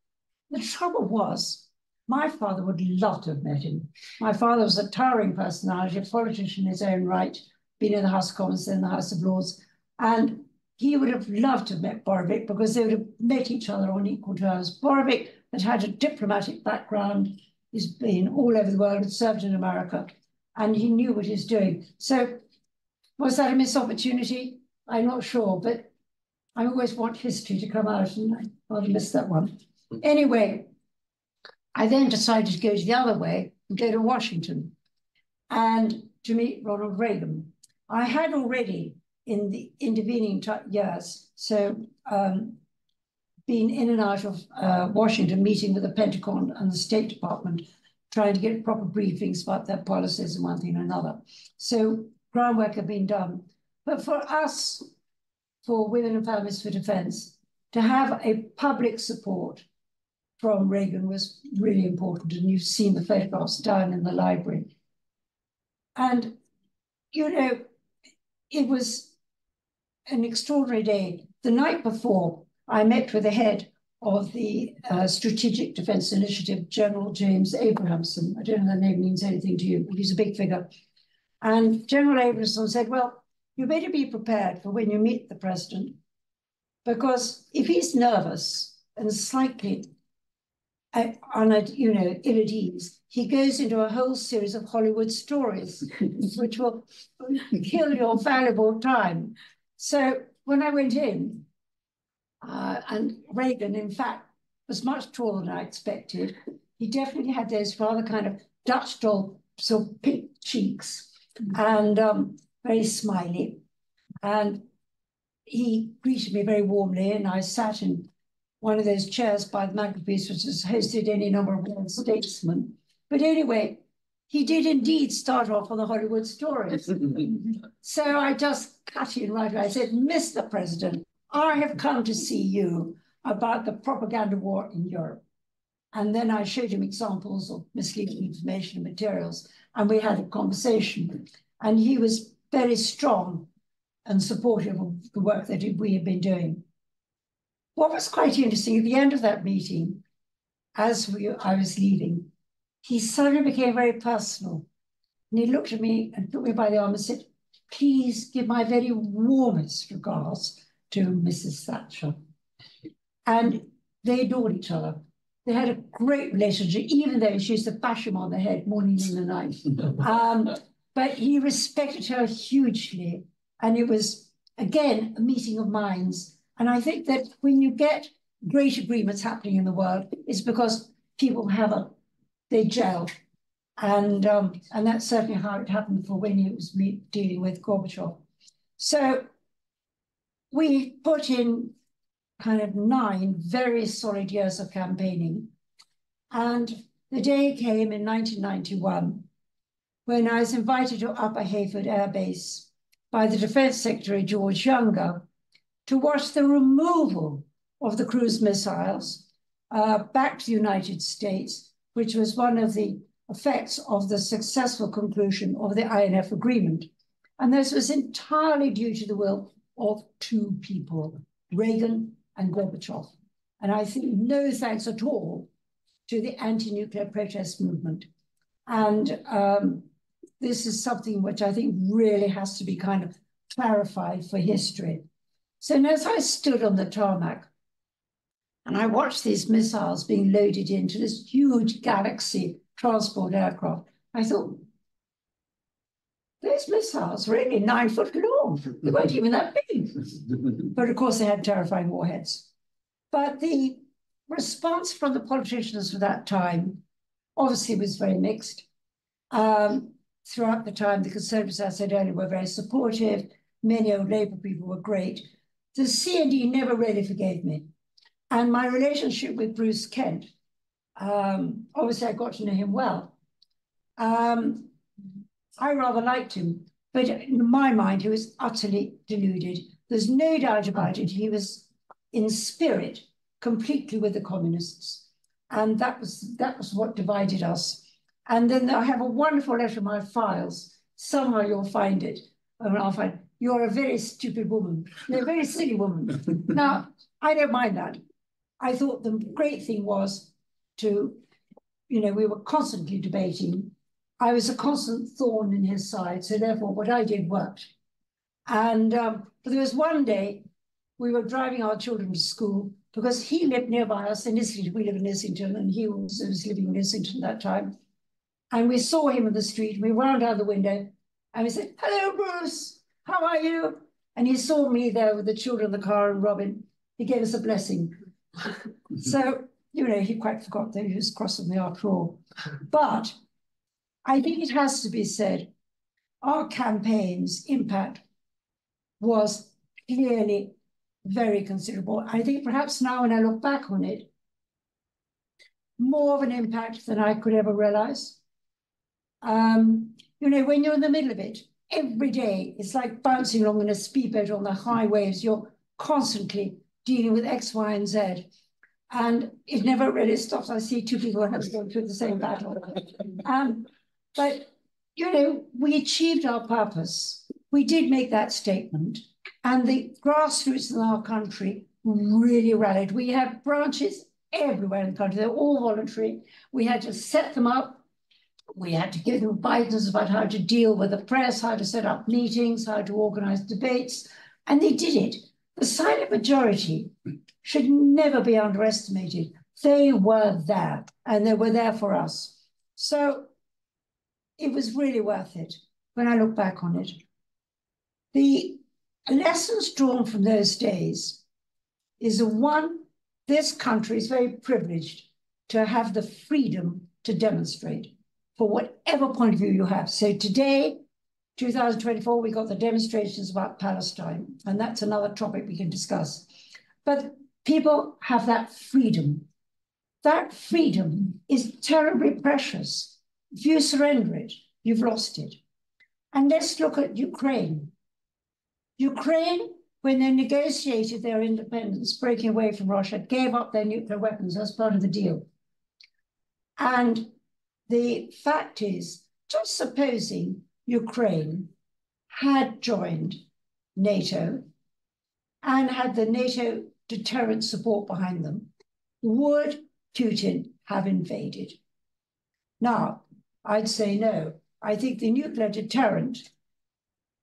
S2: The trouble was, my father would love to have met him. My father was a towering personality, a politician in his own right, been in the House of Commons, then the House of Lords. And he would have loved to have met Borovic because they would have met each other on equal terms. Borovic had had a diplomatic background. He's been all over the world, had served in America, and he knew what he was doing. So was that a missed opportunity? I'm not sure, but I always want history to come out, and I rather missed that one. Anyway, I then decided to go to the other way and go to Washington and to meet Ronald Reagan. I had already, in the intervening years, so been in and out of Washington, meeting with the Pentagon and the State Department, trying to get proper briefings about their policies and one thing or another. So groundwork had been done. But for us, for Women and Families for Defence, to have a public support from Reagan was really important. And you've seen the photographs down in the library. And, you know, it was an extraordinary day. The night before, I met with the head of the Strategic Defence Initiative, General James Abrahamson. I don't know if the name means anything to you, but he's a big figure. And General Abrahamson said, well, you better be prepared for when you meet the president, because if he's nervous and slightly ill at ease, he goes into a whole series of Hollywood stories, which will kill your valuable time. So when I went in, and Reagan, in fact, was much taller than I expected. He definitely had those rather kind of Dutch doll, sort of pink cheeks, and very smiley. And he greeted me very warmly, and I sat in one of those chairs by the mantelpiece, which has hosted any number of world statesmen. But anyway, he did indeed start off on the Hollywood stories. So I just cut in right away. I said, Mr. President, I have come to see you about the propaganda war in Europe. And then I showed him examples of misleading information and materials, and we had a conversation. And he was very strong and supportive of the work that we had been doing. What was quite interesting, at the end of that meeting, as I was leaving, he suddenly became very personal. And he looked at me and took me by the arm and said, please give my very warmest regards to Mrs. Thatcher. And they adored each other. They had a great relationship, even though she used to bash him on the head morning and night. But he respected her hugely. And it was, again, a meeting of minds. And I think that when you get great agreements happening in the world, it's because people they gel. And that's certainly how it happened for when he was dealing with Gorbachev. So we put in kind of 9 very solid years of campaigning. And the day came in 1991 when I was invited to Upper Hayford Air Base by the Defense Secretary, George Younger, to watch the removal of the cruise missiles back to the United States, which was one of the effects of the successful conclusion of the INF agreement. And this was entirely due to the will of 2 people, Reagan and Gorbachev. And I think no thanks at all to the anti-nuclear protest movement. And this is something which I think really has to be kind of clarified for history. So as I stood on the tarmac and I watched these missiles being loaded into this huge Galaxy transport aircraft, I thought, those missiles are really 9 foot long. They weren't even that big. But of course, they had terrifying warheads. But the response from the politicians of that time obviously was very mixed. Throughout the time, the Conservatives, as I said earlier, were very supportive. Many old Labour people were great. The C&D never really forgave me. And my relationship with Bruce Kent, obviously I got to know him well. I rather liked him, but in my mind, he was utterly deluded. There's no doubt about it. He was in spirit completely with the communists. And that was what divided us. And then I have a wonderful letter in my files. Somewhere you'll find it. And I'll find, you're a very stupid woman. You're a very silly woman. Now, I don't mind that. I thought the great thing was to, we were constantly debating. I was a constant thorn in his side, so therefore what I did worked. And but there was one day we were driving our children to school because he lived nearby us in Islington. We live in Islington, and he was living in Islington at that time. And we saw him in the street. We wound out the window, and we said, "Hello, Bruce. How are you?" And he saw me there with the children in the car and Robin. He gave us a blessing. So, he quite forgot that he was crossing me after all. But I think it has to be said, our campaign's impact was clearly very considerable. I think perhaps now when I look back on it, more of an impact than I could ever realize. When you're in the middle of it, every day, it's like bouncing along in a speedboat on the high waves. You're constantly dealing with X, Y, and Z. And it never really stops. I see 2 people who have to go through the same battle. But, we achieved our purpose. We did make that statement. And the grassroots in our country really rallied. We had branches everywhere in the country. They're all voluntary. We had to set them up. We had to give them guidance about how to deal with the press, how to set up meetings, how to organize debates. And they did it. The silent majority should never be underestimated. They were there, and they were there for us. So it was really worth it when I look back on it. The lessons drawn from those days is one, this country is very privileged to have the freedom to demonstrate for whatever point of view you have. So today, 2024, we got the demonstrations about Palestine, and that's another topic we can discuss. But people have that freedom. That freedom is terribly precious. If you surrender it, you've lost it. And let's look at Ukraine. Ukraine, when they negotiated their independence, breaking away from Russia, gave up their nuclear weapons as part of the deal. And the fact is, just supposing Ukraine had joined NATO and had the NATO deterrent support behind them, would Putin have invaded? Now, I'd say no. I think the nuclear deterrent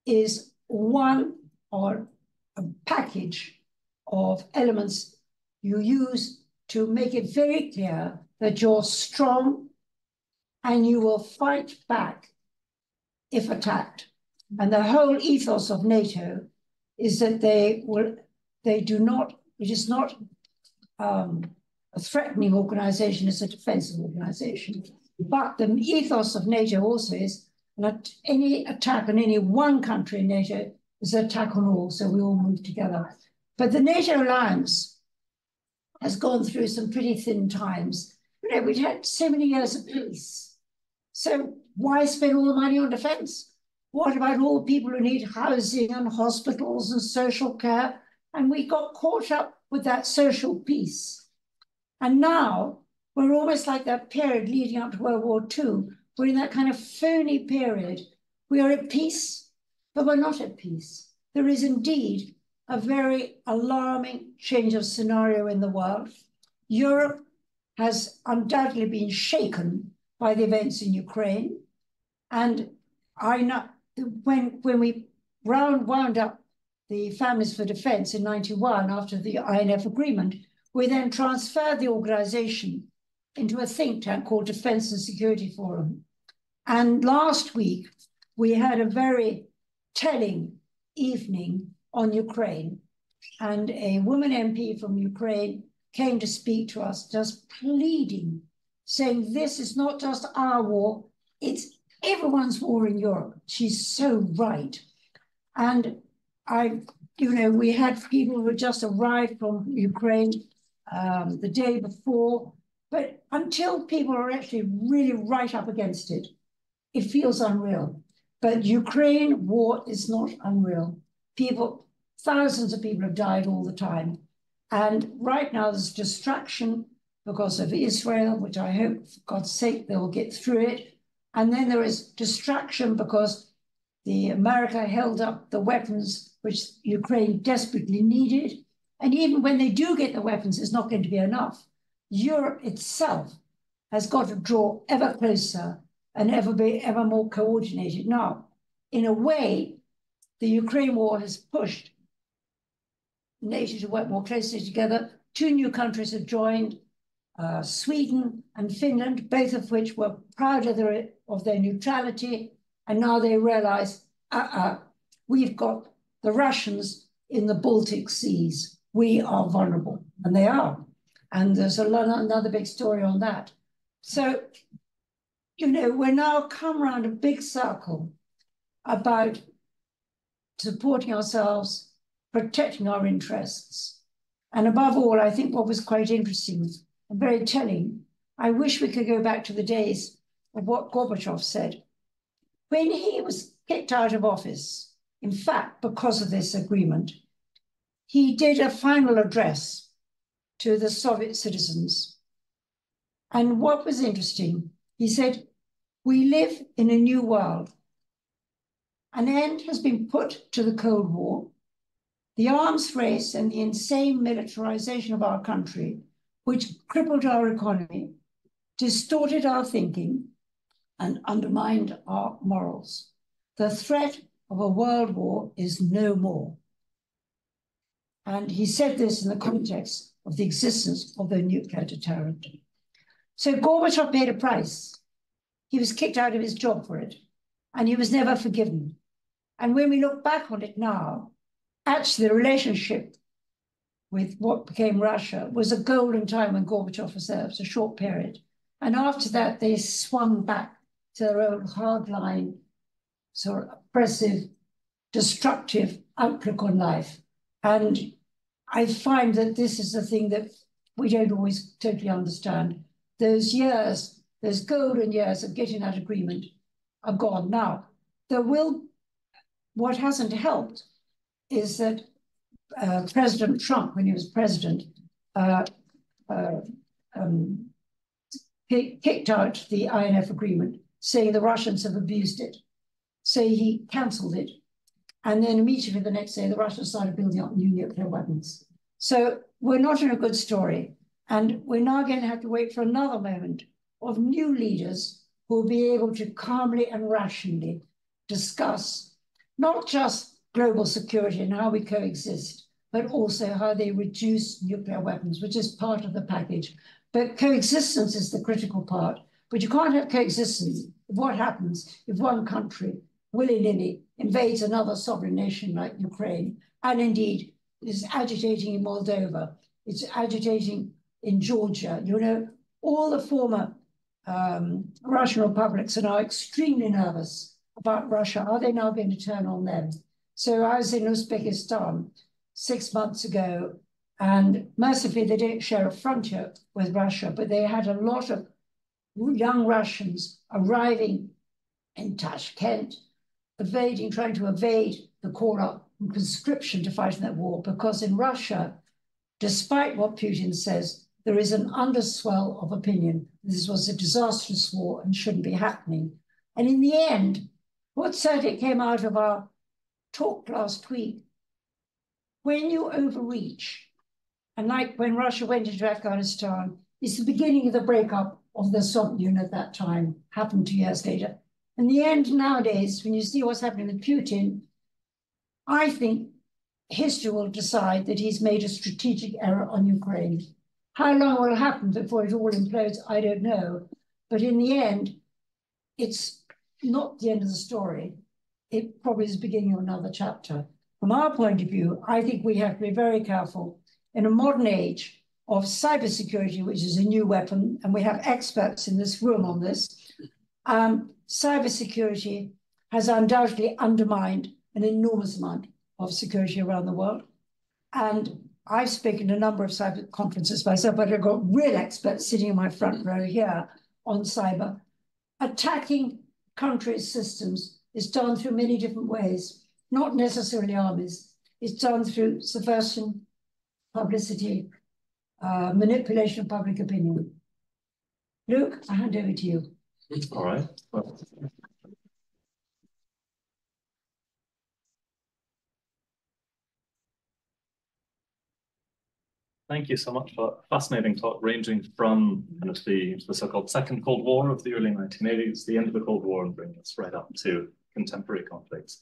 S2: is one or a package of elements you use to make it very clear that you're strong and you will fight back if attacked. And the whole ethos of NATO is that it is not a threatening organization, it's a defensive organization. But the ethos of NATO also is that any attack on any one country in NATO is an attack on all, so we all move together. But the NATO Alliance has gone through some pretty thin times. You know, we'd had so many years of peace. So why spend all the money on defense? What about all the people who need housing and hospitals and social care? And we got caught up with that social peace. And now we're almost like that period leading up to World War II. We're in that kind of phony period. We are at peace, but we're not at peace. There is indeed a very alarming change of scenario in the world. Europe has undoubtedly been shaken by the events in Ukraine. And I know when we wound up the Families for Defense in 91 after the INF agreement, we then transferred the organization into a think tank called Defense and Security Forum. And last week, we had a very telling evening on Ukraine. And a woman MP from Ukraine came to speak to us, just pleading, saying this is not just our war, it's everyone's war in Europe. She's so right. And we had people who had just arrived from Ukraine the day before, but until people are actually really right up against it, it feels unreal. But Ukraine war is not unreal. Thousands of people have died all the time. And right now there's distraction because of Israel, which I hope, for God's sake, they will get through it. And then there is distraction because America held up the weapons which Ukraine desperately needed. And even when they do get the weapons, it's not going to be enough. Europe itself has got to draw ever closer and ever more coordinated. Now, in a way, the Ukraine war has pushed NATO to work more closely together. 2 new countries have joined, Sweden and Finland, both of which were proud of their neutrality. And now they realize, we've got the Russians in the Baltic seas. We are vulnerable, and they are. And there's another big story on that. So, we're now come around a big circle about supporting ourselves, protecting our interests. And above all, I think what was quite interesting and very telling, I wish we could go back to the days of what Gorbachev said. When he was kicked out of office, in fact, because of this agreement, he did a final address to the Soviet citizens. And what was interesting, he said, we live in a new world. An end has been put to the Cold War. The arms race and the insane militarization of our country, which crippled our economy, distorted our thinking, and undermined our morals. The threat of a world war is no more. And he said this in the context of the existence of the nuclear deterrent. So Gorbachev paid a price. He was kicked out of his job for it, and he was never forgiven. And when we look back on it now, actually the relationship with what became Russia was a golden time when Gorbachev was there. It was a short period. And after that, they swung back to their own hardline, sort of oppressive, destructive outlook on life. And I find that this is the thing that we don't always totally understand. Those years, those golden years of getting that agreement are gone. Now, what hasn't helped is that President Trump, when he was president, kicked out the INF agreement, saying the Russians have abused it. So he cancelled it. And then immediately the next day, the Russians started building up new nuclear weapons. So we're not in a good story. And we're now going to have to wait for another moment of new leaders who will be able to calmly and rationally discuss not just global security and how we coexist, but also how they reduce nuclear weapons, which is part of the package. But coexistence is the critical part. But you can't have coexistence if what happens if one country willy-nilly invades another sovereign nation like Ukraine, and indeed is agitating in Moldova, it's agitating in Georgia. You know, all the former Russian republics are now extremely nervous about Russia. Are they now going to turn on them? So I was in Uzbekistan 6 months ago, and mercifully they didn't share a frontier with Russia, but they had a lot of young Russians arriving in Tashkent, trying to evade the call-up and conscription to fight in that war, because in Russia, despite what Putin says, there is an underswell of opinion. This was a disastrous war and shouldn't be happening. And in the end, what certainly came out of our talk last week, when you overreach, and like when Russia went into Afghanistan, it's the beginning of the breakup of the Soviet Union at that time, happened 2 years later. In the end, nowadays, when you see what's happening with Putin, I think history will decide that he's made a strategic error on Ukraine. How long will it happen before it all implodes? I don't know. But in the end, it's not the end of the story. It probably is the beginning of another chapter. From our point of view, I think we have to be very careful in a modern age of cybersecurity, which is a new weapon, and we have experts in this room on this. Cybersecurity has undoubtedly undermined an enormous amount of security around the world. And I've spoken to a number of cyber conferences myself, but I've got real experts sitting in my front row here on cyber. Attacking countries' systems is done through many different ways, not necessarily armies. It's done through subversion, publicity, manipulation of public opinion. Luke, I hand over to you.
S1: All right. Well, thank you so much for a fascinating talk, ranging from kind of the so-called Second Cold War of the early 1980s, the end of the Cold War, and bringing us right up to contemporary conflicts.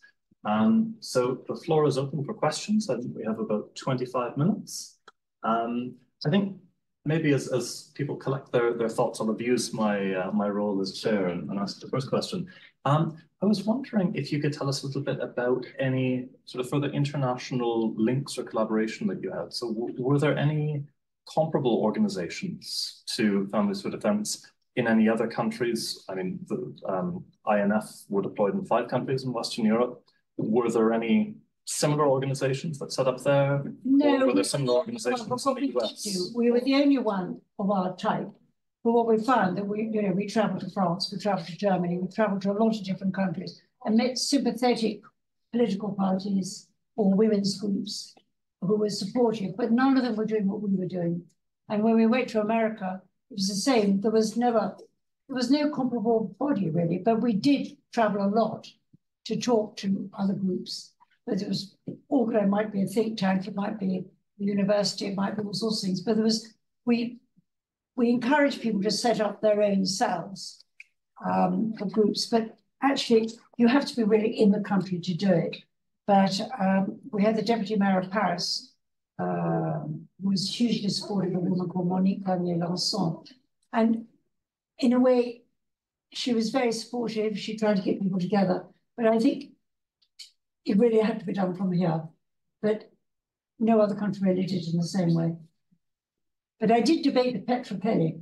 S1: So the floor is open for questions. I think we have about 25 minutes. I think maybe as people collect their thoughts, I'll abuse my role as chair and ask the first question. I was wondering if you could tell us a little bit about any sort of further international links or collaboration that you had. So were there any comparable organizations to Families for Defense in any other countries? I mean, the INF were deployed in 5 countries in Western Europe. Were there any similar organizations that set up there?
S2: No.
S1: Or were there similar organizations in the US?
S2: We were the only one of our type. But what we found that we traveled to France, we traveled to Germany, we traveled to a lot of different countries and met sympathetic political parties or women's groups who were supportive, but none of them were doing what we were doing. And when we went to America, it was the same. There was no comparable body really, but we did travel a lot to talk to other groups. But it was organized, it might be a think tank, it might be a university, it might be all sorts of things. But we encourage people to set up their own cells for groups, but actually you have to be really in the country to do it. But we had the Deputy Mayor of Paris, who was hugely supportive of a woman called Monique Garnier-Lançon. And in a way, she was very supportive. She tried to get people together. But I think it really had to be done from here. But no other country really did it in the same way. But I did debate with Petra Kelly,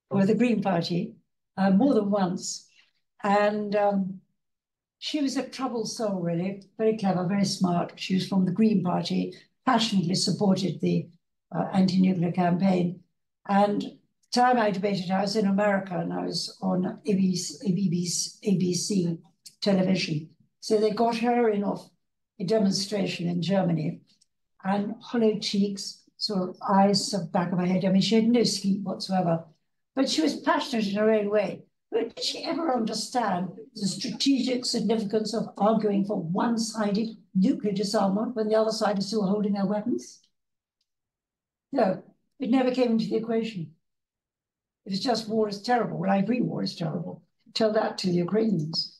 S2: or the Green Party, more than once. And she was a troubled soul, really, very clever, very smart. She was from the Green Party, passionately supported the anti-nuclear campaign. And the time I debated, I was in America and I was on ABC television. So they got her in off a demonstration in Germany, and hollow cheeks, sort of eyes at the back of her head. I mean, she had no sleep whatsoever, but she was passionate in her own way. But did she ever understand the strategic significance of arguing for one-sided nuclear disarmament when the other side is still holding their weapons? No, it never came into the equation. It was just war is terrible. Well, I agree, war is terrible. Tell that to the Ukrainians.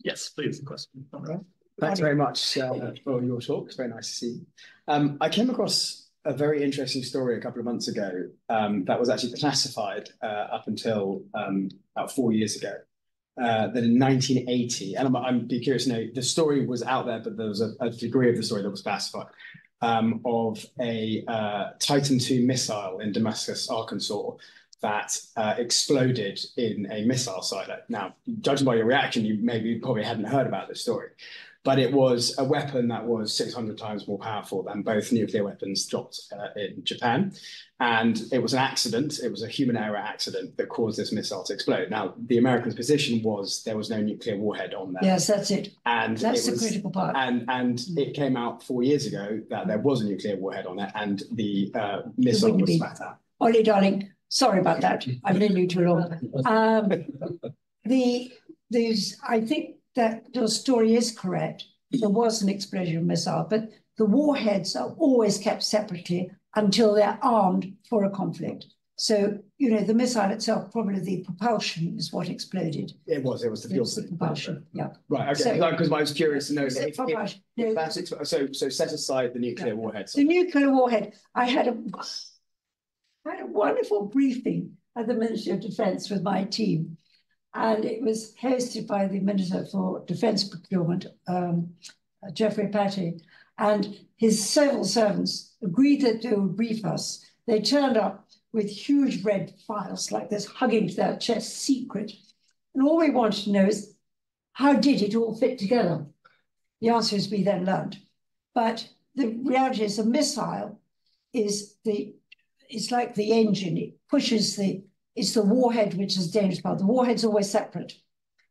S1: Yes, please, the question. All right.
S3: Thanks very much for your talk. It's very nice to see you. I came across a very interesting story a couple of months ago that was actually classified up until about 4 years ago. That in 1980, and I'd be curious to know, the story was out there, but there was a degree of the story that was classified, of a Titan II missile in Damascus, Arkansas, that exploded in a missile silo. Now, judging by your reaction, you probably hadn't heard about this story, but it was a weapon that was 600 times more powerful than both nuclear weapons dropped in Japan. And it was an accident. It was a human error accident that caused this missile to explode. Now, the Americans' position was there was no nuclear warhead on there.
S2: Yes, that's it.
S3: And
S2: that's the critical part.
S3: And it came out 4 years ago that there was a nuclear warhead on it, and the missile was spat out.
S2: Ollie, darling, sorry about that. I've known you too long. I think that your story is correct. There was an explosion missile, but the warheads are always kept separately until they're armed for a conflict. So, the missile itself, probably the propulsion is what exploded.
S3: It was the fuel.
S2: The propulsion, yeah.
S3: Right, okay, because I was curious to know so set aside the nuclear warhead.
S2: The nuclear warhead, I had a wonderful briefing at the Ministry of Defence with my team. And it was hosted by the Minister for Defence Procurement, Geoffrey Patty, and his civil servants agreed that they would brief us. They turned up with huge red files like this, hugging to their chest, secret. And all we wanted to know is, how did it all fit together? The answer is we then learned. But the reality is a missile is it's like the engine. It pushes it's the warhead which is the dangerous part. The warhead's always separate.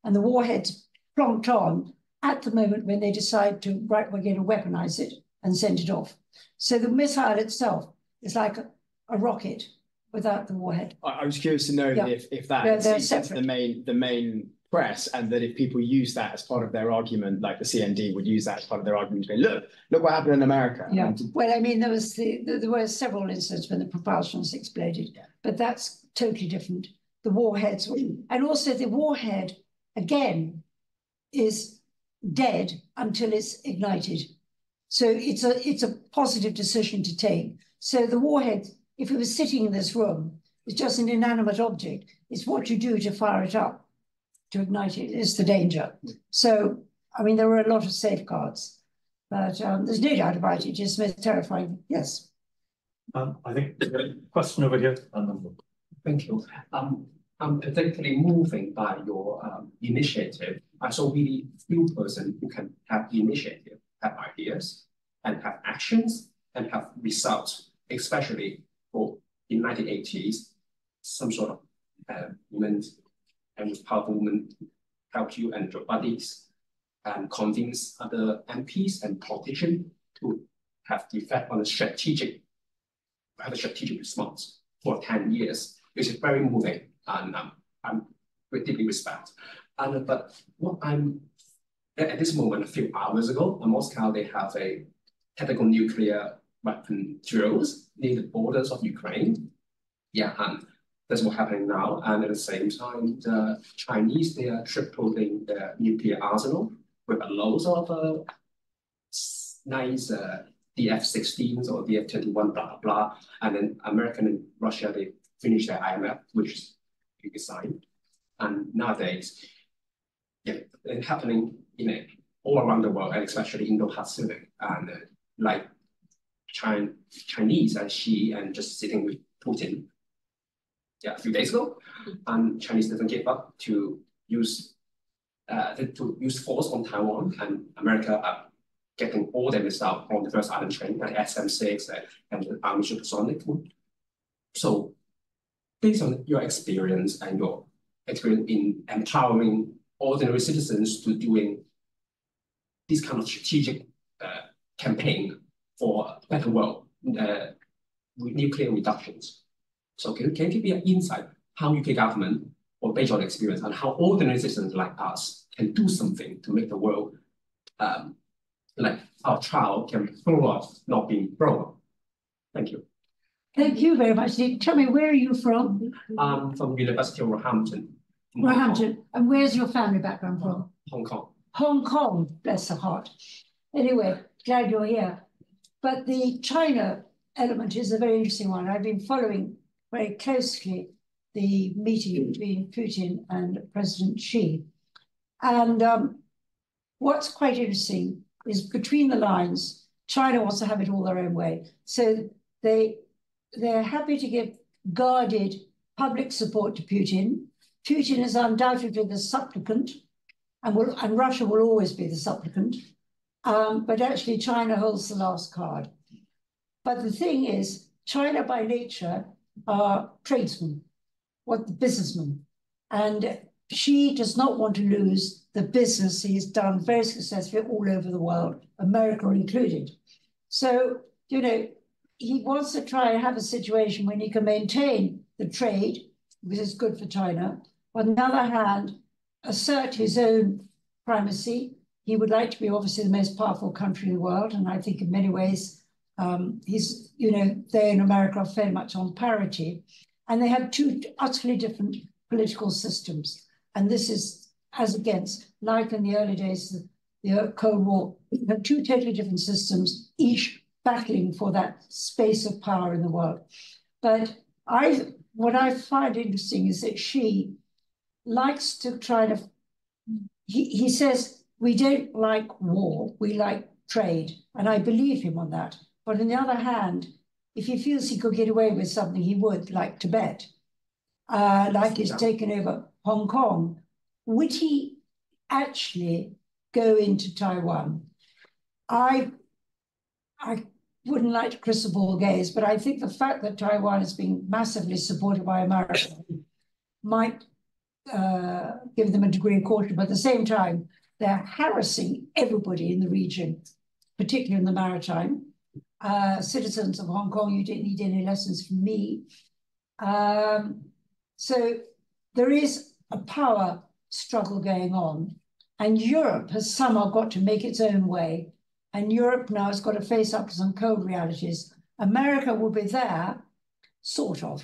S2: And the warhead's plonked on at the moment when they decide to, right, we're going to weaponize it and send it off. So the missile itself is like a rocket without the warhead.
S3: I was curious to know if that seeps into the main press, and that if people use that as part of their argument, like the CND would use that as part of their argument to go, look what happened in America.
S2: Yeah. Well, I mean, there were several incidents when the propulsions exploded, but that's totally different. The warheads, and also the warhead, again, is dead until it's ignited. So it's a positive decision to take. So the warhead, if it was sitting in this room, it's just an inanimate object. It's what you do to fire it up, to ignite it, is the danger. So, I mean, there were a lot of safeguards, but there's no doubt about it. It's most terrifying. Yes.
S1: I think there's a question over here.
S4: Thank you. I'm particularly moved by your initiative. I saw really few persons who can have initiative, have ideas, and have actions, and have results, especially for in 1980s, some sort of women and powerful women help you and your buddies and convince other MPs and politicians to have the effect on a strategic response for 10 years, which is very moving, and I'm deeply respect. But what I'm at this moment, a few hours ago, in Moscow, they have a tactical nuclear weapon drills near the borders of Ukraine. Yeah, and that's what's happening now. And at the same time, the Chinese, they are tripling their nuclear arsenal with loads of nice DF-16s or DF-21, blah, blah. And then America and Russia, they finished their IMF, which is a sign. And nowadays, it's happening all around the world, and especially Indo-Pacific. And like Chinese and Xi, and just sitting with Putin, a few days ago, and Chinese doesn't give up to use force on Taiwan, and America are getting all their missiles on the first island train, like SM-6 and the Army supersonic. So, based on your experience and your experience in empowering ordinary citizens to doing this kind of strategic campaign for a better world with nuclear reductions. So can you give me an insight how UK government, or based on experience, and how ordinary citizens like us can do something to make the world like our child can throw off not being thrown? Thank you.
S2: Thank you very much. Tell me, where are you from?
S4: I'm from University of Roehampton.
S2: Roehampton. And where's your family background from?
S4: Hong Kong.
S2: Hong Kong, bless her heart. Anyway, glad you're here. But the China element is a very interesting one. I've been following very closely the meeting between Putin and President Xi. And what's quite interesting is between the lines, China wants to have it all their own way. So they're happy to give guarded public support to Putin. Putin is undoubtedly the supplicant, and Russia will always be the supplicant. But actually, China holds the last card. But the thing is, China by nature are tradesmen, the businessmen. And Xi does not want to lose the business he's done very successfully all over the world, America included. So, you know, he wants to try and have a situation when he can maintain the trade, because it's good for China. On the other hand, assert his own primacy. He would like to be obviously the most powerful country in the world. And I think in many ways, he's, you know, they in America are very much on parity. And they have two utterly different political systems. And this is as against, like in the early days of the Cold War, you have two totally different systems, each battling for that space of power in the world. But what I find interesting is that Xi likes to try to, he says, we don't like war, we like trade. And I believe him on that. But on the other hand, if he feels he could get away with something, he would, like Tibet, like he's taken over Hong Kong. Would he actually go into Taiwan? I wouldn't like to crystal ball gaze, but I think the fact that Taiwan is being massively supported by America might give them a degree of caution. But at the same time, they're harassing everybody in the region, particularly in the maritime. Citizens of Hong Kong, you didn't need any lessons from me. So there is a power struggle going on, and Europe has somehow got to make its own way. And Europe now has got to face up to some cold realities. America will be there, sort of.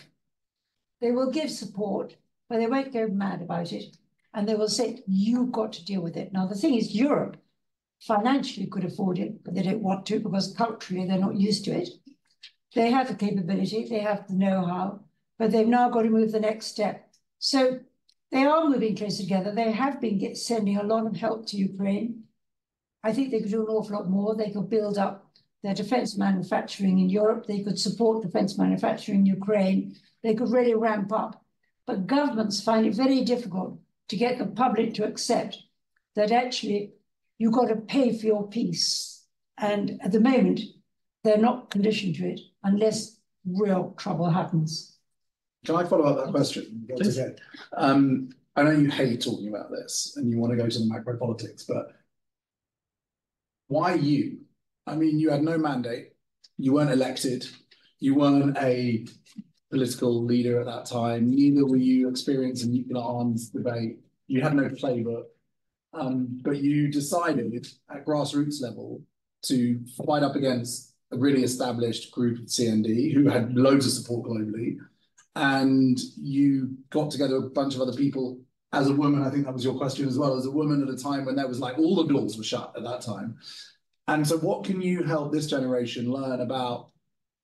S2: They will give support, but they won't go mad about it. And they will say, you've got to deal with it. Now, the thing is, Europe financially could afford it, but they don't want to because culturally they're not used to it. They have the capability, they have the know-how, but they've now got to move the next step. So they are moving closer together. They have been sending a lot of help to Ukraine. I think they could do an awful lot more. They could build up their defense manufacturing in Europe. They could support defense manufacturing in Ukraine. They could really ramp up. But governments find it very difficult to get the public to accept that actually you've got to pay for your peace. And at the moment, they're not conditioned to it unless real trouble happens.
S5: Can I follow up that question?
S1: Please.
S5: I know you hate talking about this and you want to go to the macro politics, but why you? I mean, you had no mandate, you weren't elected, you weren't a political leader at that time, neither were you experienced in nuclear arms debate, you had no playbook, but you decided at grassroots level to fight up against a really established group of CND who had loads of support globally, and you got together a bunch of other people as a woman. I think that was your question as well, as a woman at a time when there was like all the doors were shut at that time. And so what can you help this generation learn about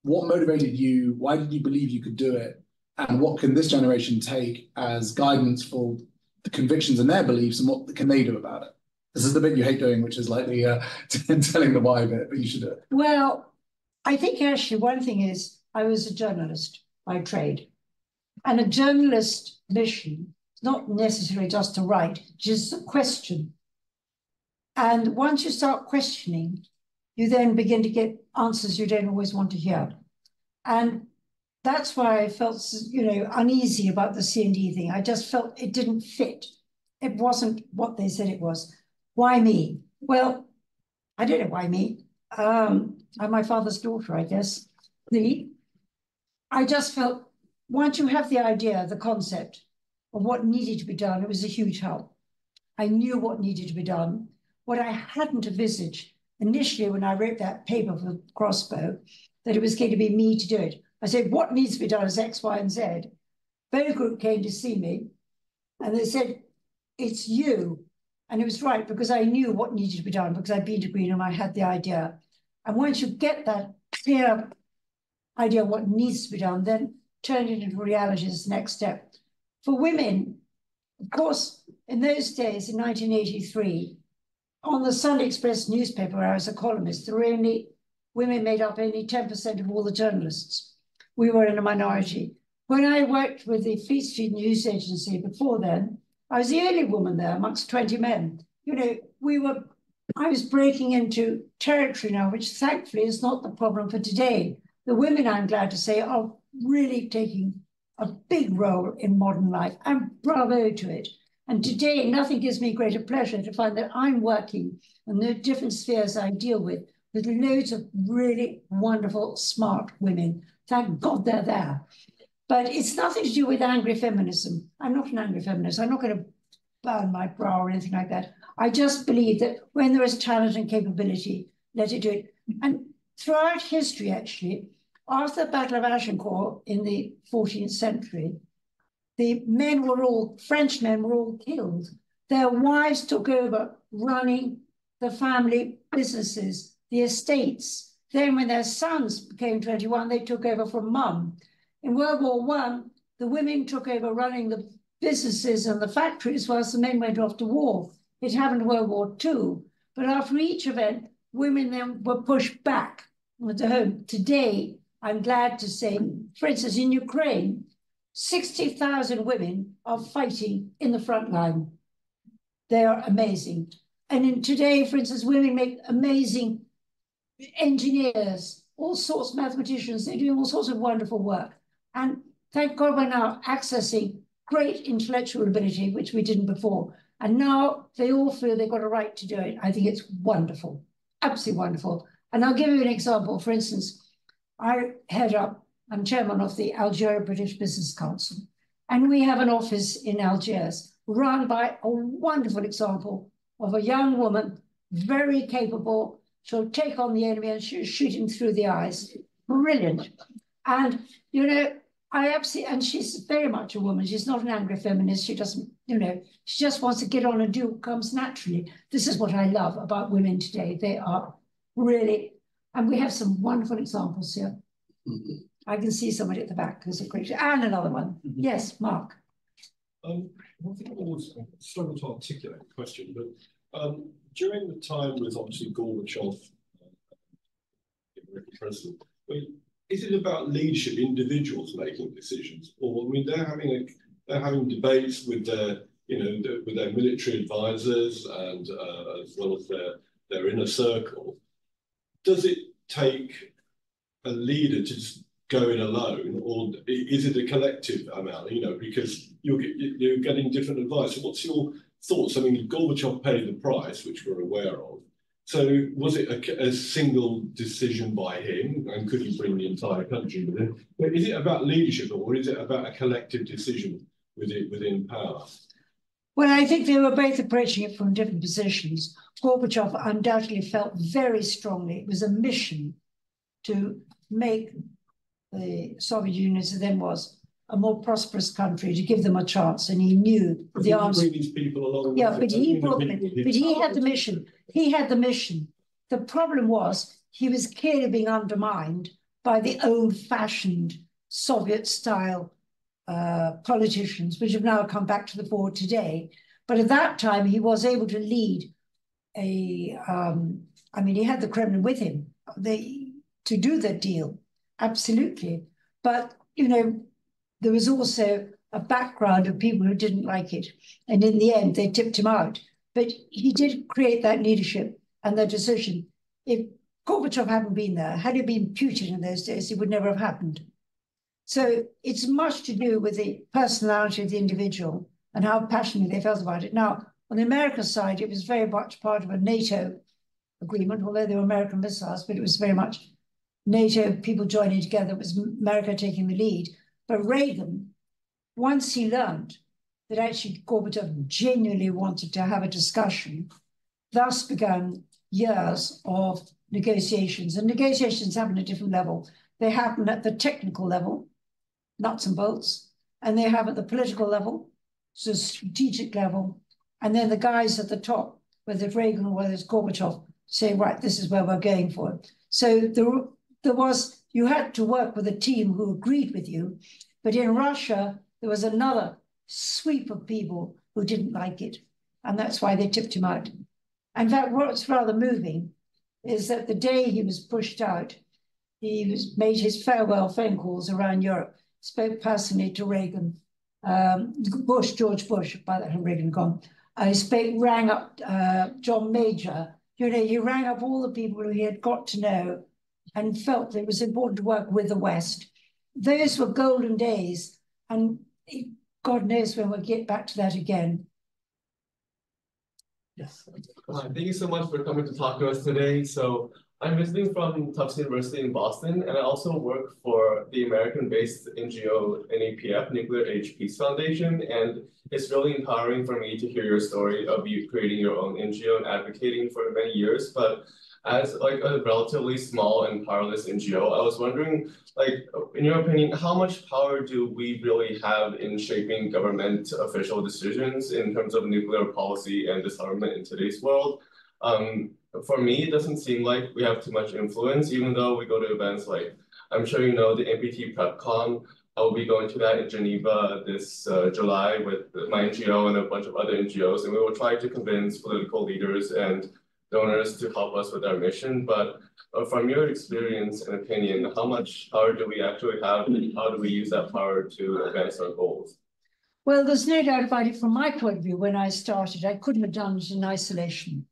S5: what motivated you? Why did you believe you could do it? And what can this generation take as guidance for the convictions and their beliefs, and what can they do about it? This is the bit you hate doing, which is like the telling the why bit, but you should do it.
S2: Well, I think actually one thing is I was a journalist by trade. And a journalist mission is not necessarily just to write, just a question. And once you start questioning, you then begin to get answers you don't always want to hear. And that's why I felt, uneasy about the CND thing. I just felt it didn't fit. It wasn't what they said it was. Why me? Well, I don't know why me. I'm my father's daughter, I guess. I just felt once you have the idea, the concept of what needed to be done, it was a huge help. I knew what needed to be done. What I hadn't envisaged initially when I wrote that paper for Crossbow, that it was going to be me to do it. I said, what needs to be done is X, Y, and Z. Bow Group came to see me and they said, it's you. And it was right, because I knew what needed to be done, because I'd been to Greenham, I had the idea. And once you get that clear idea of what needs to be done, then turn it into reality is the next step. For women, of course, in those days, in 1983, on the Sunday Express newspaper, where I was a columnist, there were only women made up only 10% of all the journalists. We were in a minority. When I worked with the Fleet Street News Agency before then, I was the only woman there amongst 20 men. You know, I was breaking into territory now, which thankfully is not the problem for today. The women, I'm glad to say, are really taking a big role in modern life, and bravo to it. And today, nothing gives me greater pleasure to find that I'm working in the different spheres I deal with loads of really wonderful, smart women. Thank God they're there. But it's nothing to do with angry feminism. I'm not an angry feminist. I'm not going to burn my brow or anything like that. I just believe that when there is talent and capability, let it do it. And throughout history, actually, after the Battle of Agincourt in the 14th century, the men were all, French men were all killed. Their wives took over running the family businesses, the estates. Then when their sons became 21, they took over from mum. In World War I, the women took over running the businesses and the factories whilst the men went off to war. It happened in World War II. But after each event, women then were pushed back to home. Today, I'm glad to say, for instance, in Ukraine, 60,000 women are fighting in the front line. They are amazing. And in today, for instance, women make amazing engineers, all sorts of mathematicians. They're doing all sorts of wonderful work. And thank God we're now accessing great intellectual ability, which we didn't before. And now they all feel they've got a right to do it. I think it's wonderful, absolutely wonderful. And I'll give you an example. For instance, I'm chairman of the Algeria British Business Council. And we have an office in Algiers run by a wonderful example of a young woman, very capable. She'll take on the enemy and she'll shoot him through the eyes. Brilliant. And, you know, and she's very much a woman. She's not an angry feminist. She doesn't, you know, she just wants to get on and do what comes naturally. This is what I love about women today. They are really, and we have some wonderful examples here. Mm-hmm. I can see somebody at the back who's a great, and another one. Mm-hmm. Yes, Mark.
S6: I think I always struggle to articulate the question, but during the time with obviously Gorbachev, American president, is it about leadership, individuals making decisions, or I mean they're having debates with their with their military advisors and as well as their inner circle? Does it take a leader to just go in alone, or is it a collective amount? You know, because you're getting different advice. So what's your thoughts? I mean, Gorbachev paid the price, which we're aware of. So was it a single decision by him, and could he bring the entire country with him? But is it about leadership, or is it about a collective decision within power?
S2: Well, I think they were both approaching it from different positions. Gorbachev undoubtedly felt very strongly it was a mission to make the Soviet Union, as it then was, a more prosperous country, to give them a chance, and he knew the answer.
S6: Bring these people along.
S2: Yeah, but he had the mission. He had the mission. The problem was he was clearly being undermined by the old-fashioned Soviet-style politicians, which have now come back to the fore today. But at that time, he was able to lead he had the Kremlin with him to do the deal, absolutely. But, you know, there was also a background of people who didn't like it. And in the end, they tipped him out. But he did create that leadership and the decision. If Gorbachev hadn't been there, had it been Putin in those days, it would never have happened. So it's much to do with the personality of the individual and how passionately they felt about it. Now, on the American side, it was very much part of a NATO agreement, although they were American missiles, but it was very much NATO, people joining together. It was America taking the lead. But Reagan, once he learned that actually Gorbachev genuinely wanted to have a discussion, thus began years of negotiations. And negotiations happen at a different level. They happen at the technical level, nuts and bolts, and they happen at the political level, so strategic level, And then the guys at the top, whether it's Reagan or whether it's Gorbachev, saying, right, this is where we're going for. So you had to work with a team who agreed with you. But in Russia, there was another sweep of people who didn't like it. And that's why they tipped him out. In fact, what's rather moving is that the day he was pushed out, he made his farewell phone calls around Europe, spoke personally to Reagan, George Bush, by that time Reagan gone. Rang up John Major. He rang up all the people who he had got to know and felt it was important to work with the West. Those were golden days, and God knows when we'll get back to that again.
S1: Yes.
S7: Thank you so much for coming to talk to us today. So I'm visiting from Tufts University in Boston, and I also work for the American-based NGO NAPF, Nuclear Age Peace Foundation, and it's really empowering for me to hear your story of you creating your own NGO and advocating for many years. But as like a relatively small and powerless NGO, I was wondering, like, in your opinion, how much power do we really have in shaping government official decisions in terms of nuclear policy and disarmament in today's world? For me, it doesn't seem like we have too much influence, even though we go to events like, I'm sure you know, the NPT PrepCon. I will be going to that in Geneva this July with my NGO and a bunch of other NGOs, and we will try to convince political leaders and donors to help us with our mission. But from your experience and opinion, how much power do we actually have, and how do we use that power to advance our goals?
S2: Well, there's no doubt about it. From my point of view, when I started, I couldn't have done it in isolation.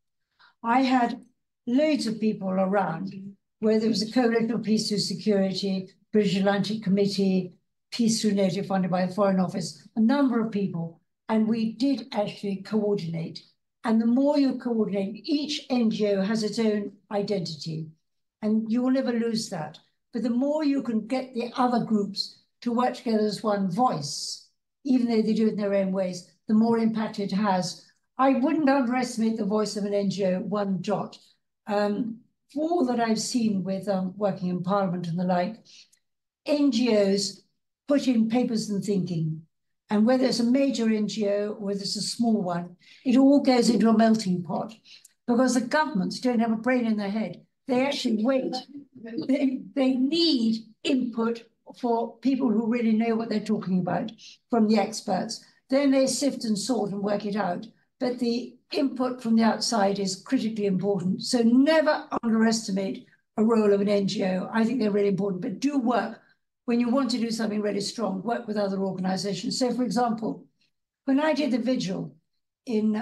S2: I had loads of people around, where there was a coalition of peace through security, British Atlantic Committee, peace through NATO funded by the Foreign Office, a number of people, and we did actually coordinate. And the more you coordinate, each NGO has its own identity, and you will never lose that. But the more you can get the other groups to work together as one voice, even though they do it in their own ways, the more impact it has. I wouldn't underestimate the voice of an NGO one jot. For all that I've seen with working in Parliament and the like, NGOs put in papers and thinking. And whether it's a major NGO or whether it's a small one, it all goes into a melting pot because the governments don't have a brain in their head. They actually wait. They need input for people who really know what they're talking about from the experts. Then they sift and sort and work it out. But the input from the outside is critically important. So never underestimate a role of an NGO. I think they're really important, but do work. When you want to do something really strong, work with other organizations. So for example, when I did the vigil in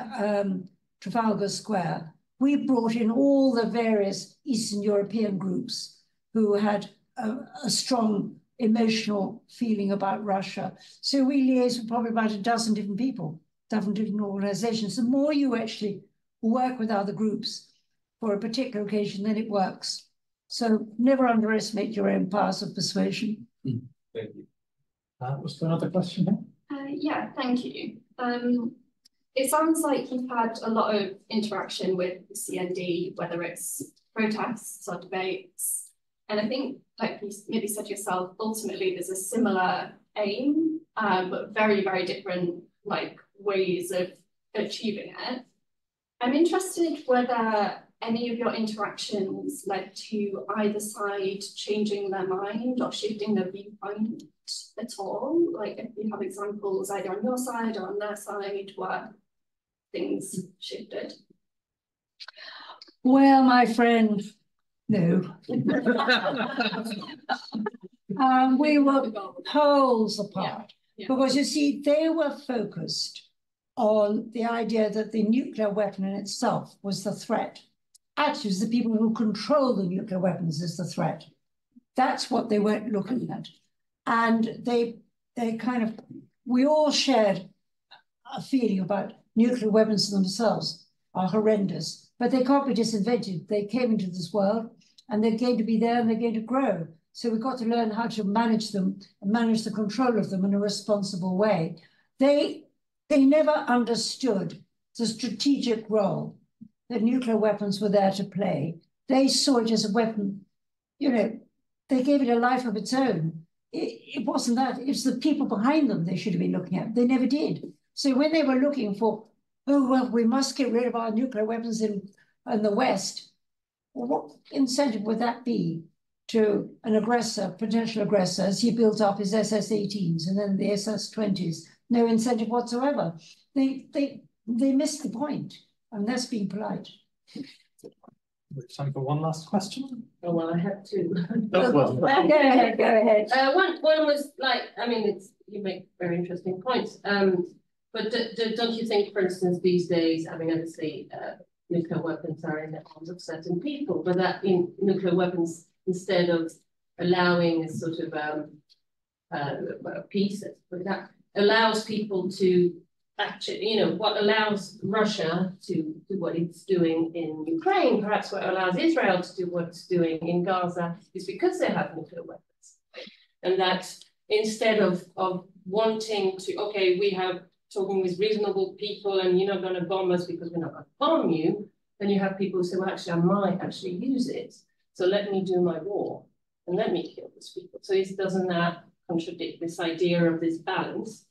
S2: Trafalgar Square, we brought in all the various Eastern European groups who had a strong emotional feeling about Russia. So we liaised with probably about a dozen different people, different organizations. The more you actually work with other groups for a particular occasion, then it works. So never underestimate your own powers of persuasion.
S7: Thank you.
S5: Was there another question here?
S8: Yeah, thank you. It sounds like you've had a lot of interaction with the CND, whether it's protests or debates. And I think, like you maybe said yourself, ultimately there's a similar aim, but very, very different ways of achieving it. I'm interested whether any of your interactions led to either side changing their mind or shifting their viewpoint at all? Like if you have examples either on your side or on their side where things shifted?
S2: Well, my friend, no. We were poles apart because you see, they were focused on the idea that the nuclear weapon in itself was the threat. Actually, it's the people who control the nuclear weapons is the threat. That's what they weren't looking at. And they we all shared a feeling about nuclear weapons themselves are horrendous, but they can't be disinvented. They came into this world and they're going to be there and they're going to grow. So we've got to learn how to manage them and manage the control of them in a responsible way. They never understood the strategic role that nuclear weapons were there to play. They saw it as a weapon, they gave it a life of its own. It wasn't that, it's the people behind them they should have been looking at. They never did. So when they were looking for oh, well, we must get rid of our nuclear weapons in the West. Well, what incentive would that be to an aggressor, potential aggressor, as he built up his SS18s and then the SS20s? No incentive whatsoever. They missed the point, and that's being polite.
S1: Time for one last question.
S9: Oh, well, I have two.
S1: Oh, well.
S2: Go ahead, go ahead.
S9: One was like, I mean, you make very interesting points. But don't you think, for instance, these days, I mean, obviously, nuclear weapons are in the hands of certain people, but that in nuclear weapons, instead of allowing a sort of peace, that allows people to actually, what allows Russia to do what it's doing in Ukraine, perhaps what allows Israel to do what it's doing in Gaza, is because they have nuclear weapons. And that instead of wanting to, okay, we have talking with reasonable people and you're not going to bomb us because we're not going to bomb you, then you have people who say, well, actually, I might actually use it. So let me do my war and let me kill these people. So doesn't that contradict this idea of this balance?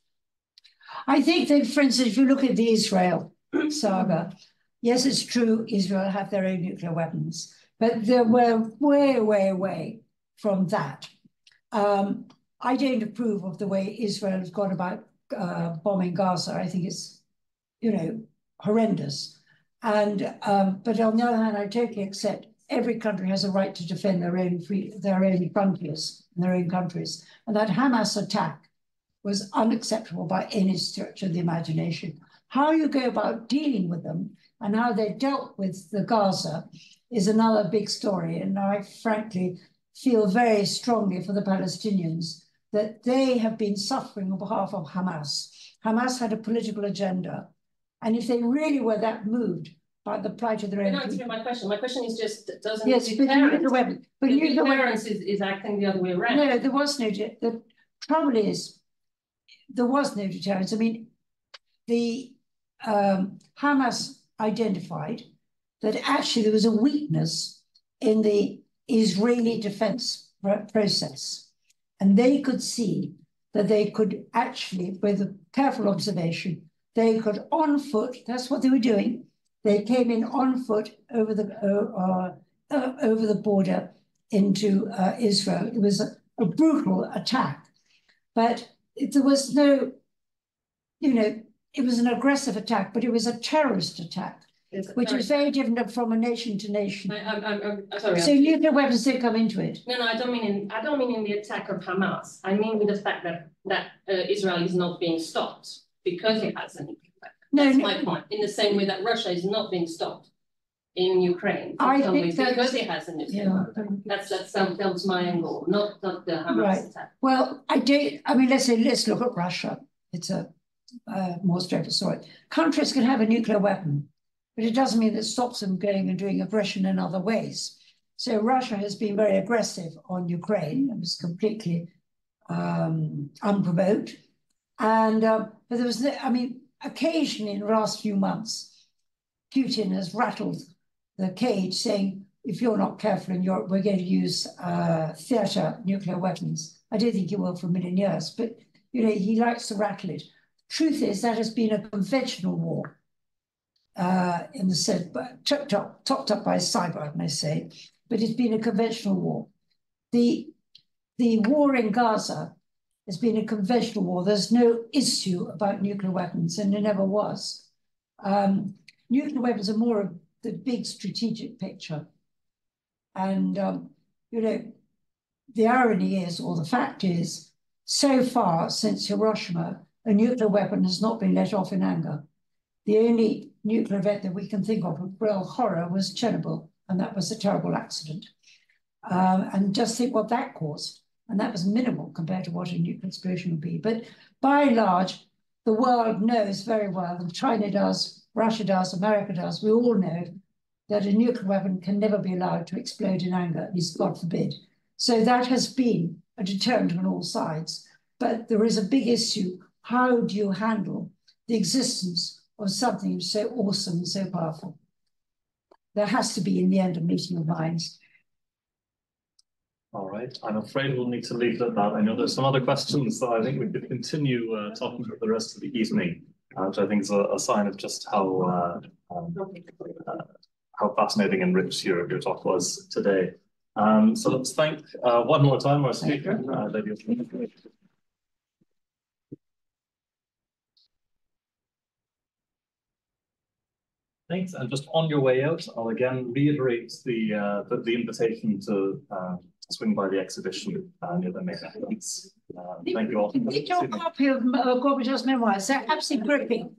S2: I think that, for instance, if you look at the Israel saga, yes, it's true, Israel have their own nuclear weapons, but they were way, way away from that. I don't approve of the way Israel has gone about bombing Gaza. I think it's, horrendous. And but on the other hand, I totally accept every country has a right to defend their own frontiers and their own countries. And that Hamas attack was unacceptable by any stretch of the imagination. How you go about dealing with them and how they dealt with the Gaza is another big story. And I frankly feel very strongly for the Palestinians that they have been suffering on behalf of Hamas. Hamas had a political agenda. And if they really were that moved by the plight of their own people.
S9: That's my question. My question is just, doesn't
S2: yes, but
S9: deterrence is acting the other way around?
S2: No, there was no, the trouble is, there was no deterrence. I mean, the Hamas identified that actually there was a weakness in the Israeli defense process. And they could see that they could actually, with careful observation, they could on foot, that's what they were doing. They came in on foot over the border into Israel. It was a brutal attack, but there was no, it was an aggressive attack, but it was a terrorist attack, which is very different from a nation to nation.
S9: I'm sorry.
S2: So nuclear weapons did come into it.
S9: No, I don't mean in the attack of Hamas. I mean with the fact that Israel is not being stopped because it has a nuclear weapon. That's my point. In the same way that Russia is not being stopped in Ukraine, because it has a nuclear weapon. That was my angle, not the Hamas attack.
S2: Well, let's look at Russia. It's a more straightforward story. Countries can have a nuclear weapon, but it doesn't mean that it stops them going and doing aggression in other ways. So Russia has been very aggressive on Ukraine. It was completely unprovoked. And but there was, occasionally in the last few months, Putin has rattled the cage saying, if you're not careful in Europe, we're going to use theater nuclear weapons. I don't think he will for a million years, but he likes to rattle it. Truth is that has been a conventional war in the sense, but topped up by cyber, I may say, but it's been a conventional war. The war in Gaza has been a conventional war. There's no issue about nuclear weapons, and there never was. Nuclear weapons are more of the big strategic picture. And, the irony is, or the fact is, so far since Hiroshima, a nuclear weapon has not been let off in anger. The only nuclear event that we can think of real horror was Chernobyl, and that was a terrible accident. And just think what that caused. And that was minimal compared to what a nuclear explosion would be. But by and large, the world knows very well, and China does, Russia does, America does, we all know that a nuclear weapon can never be allowed to explode in anger, at least God forbid. So that has been a deterrent on all sides. But there is a big issue. How do you handle the existence of something so awesome and so powerful? There has to be, in the end, a meeting of minds.
S1: All right, I'm afraid we'll need to leave it at that. I know there's some other questions that I think we could continue talking about the rest of the evening. which I think is a sign of just how fascinating and rich your talk was today. So let's thank one more time our speaker, Lady Olga. Thanks. And just on your way out, I'll again reiterate the invitation to swing by the exhibition near the main entrance. Thank you all.
S2: Did your copy of Gorbachev's memoirs? They're absolutely gripping.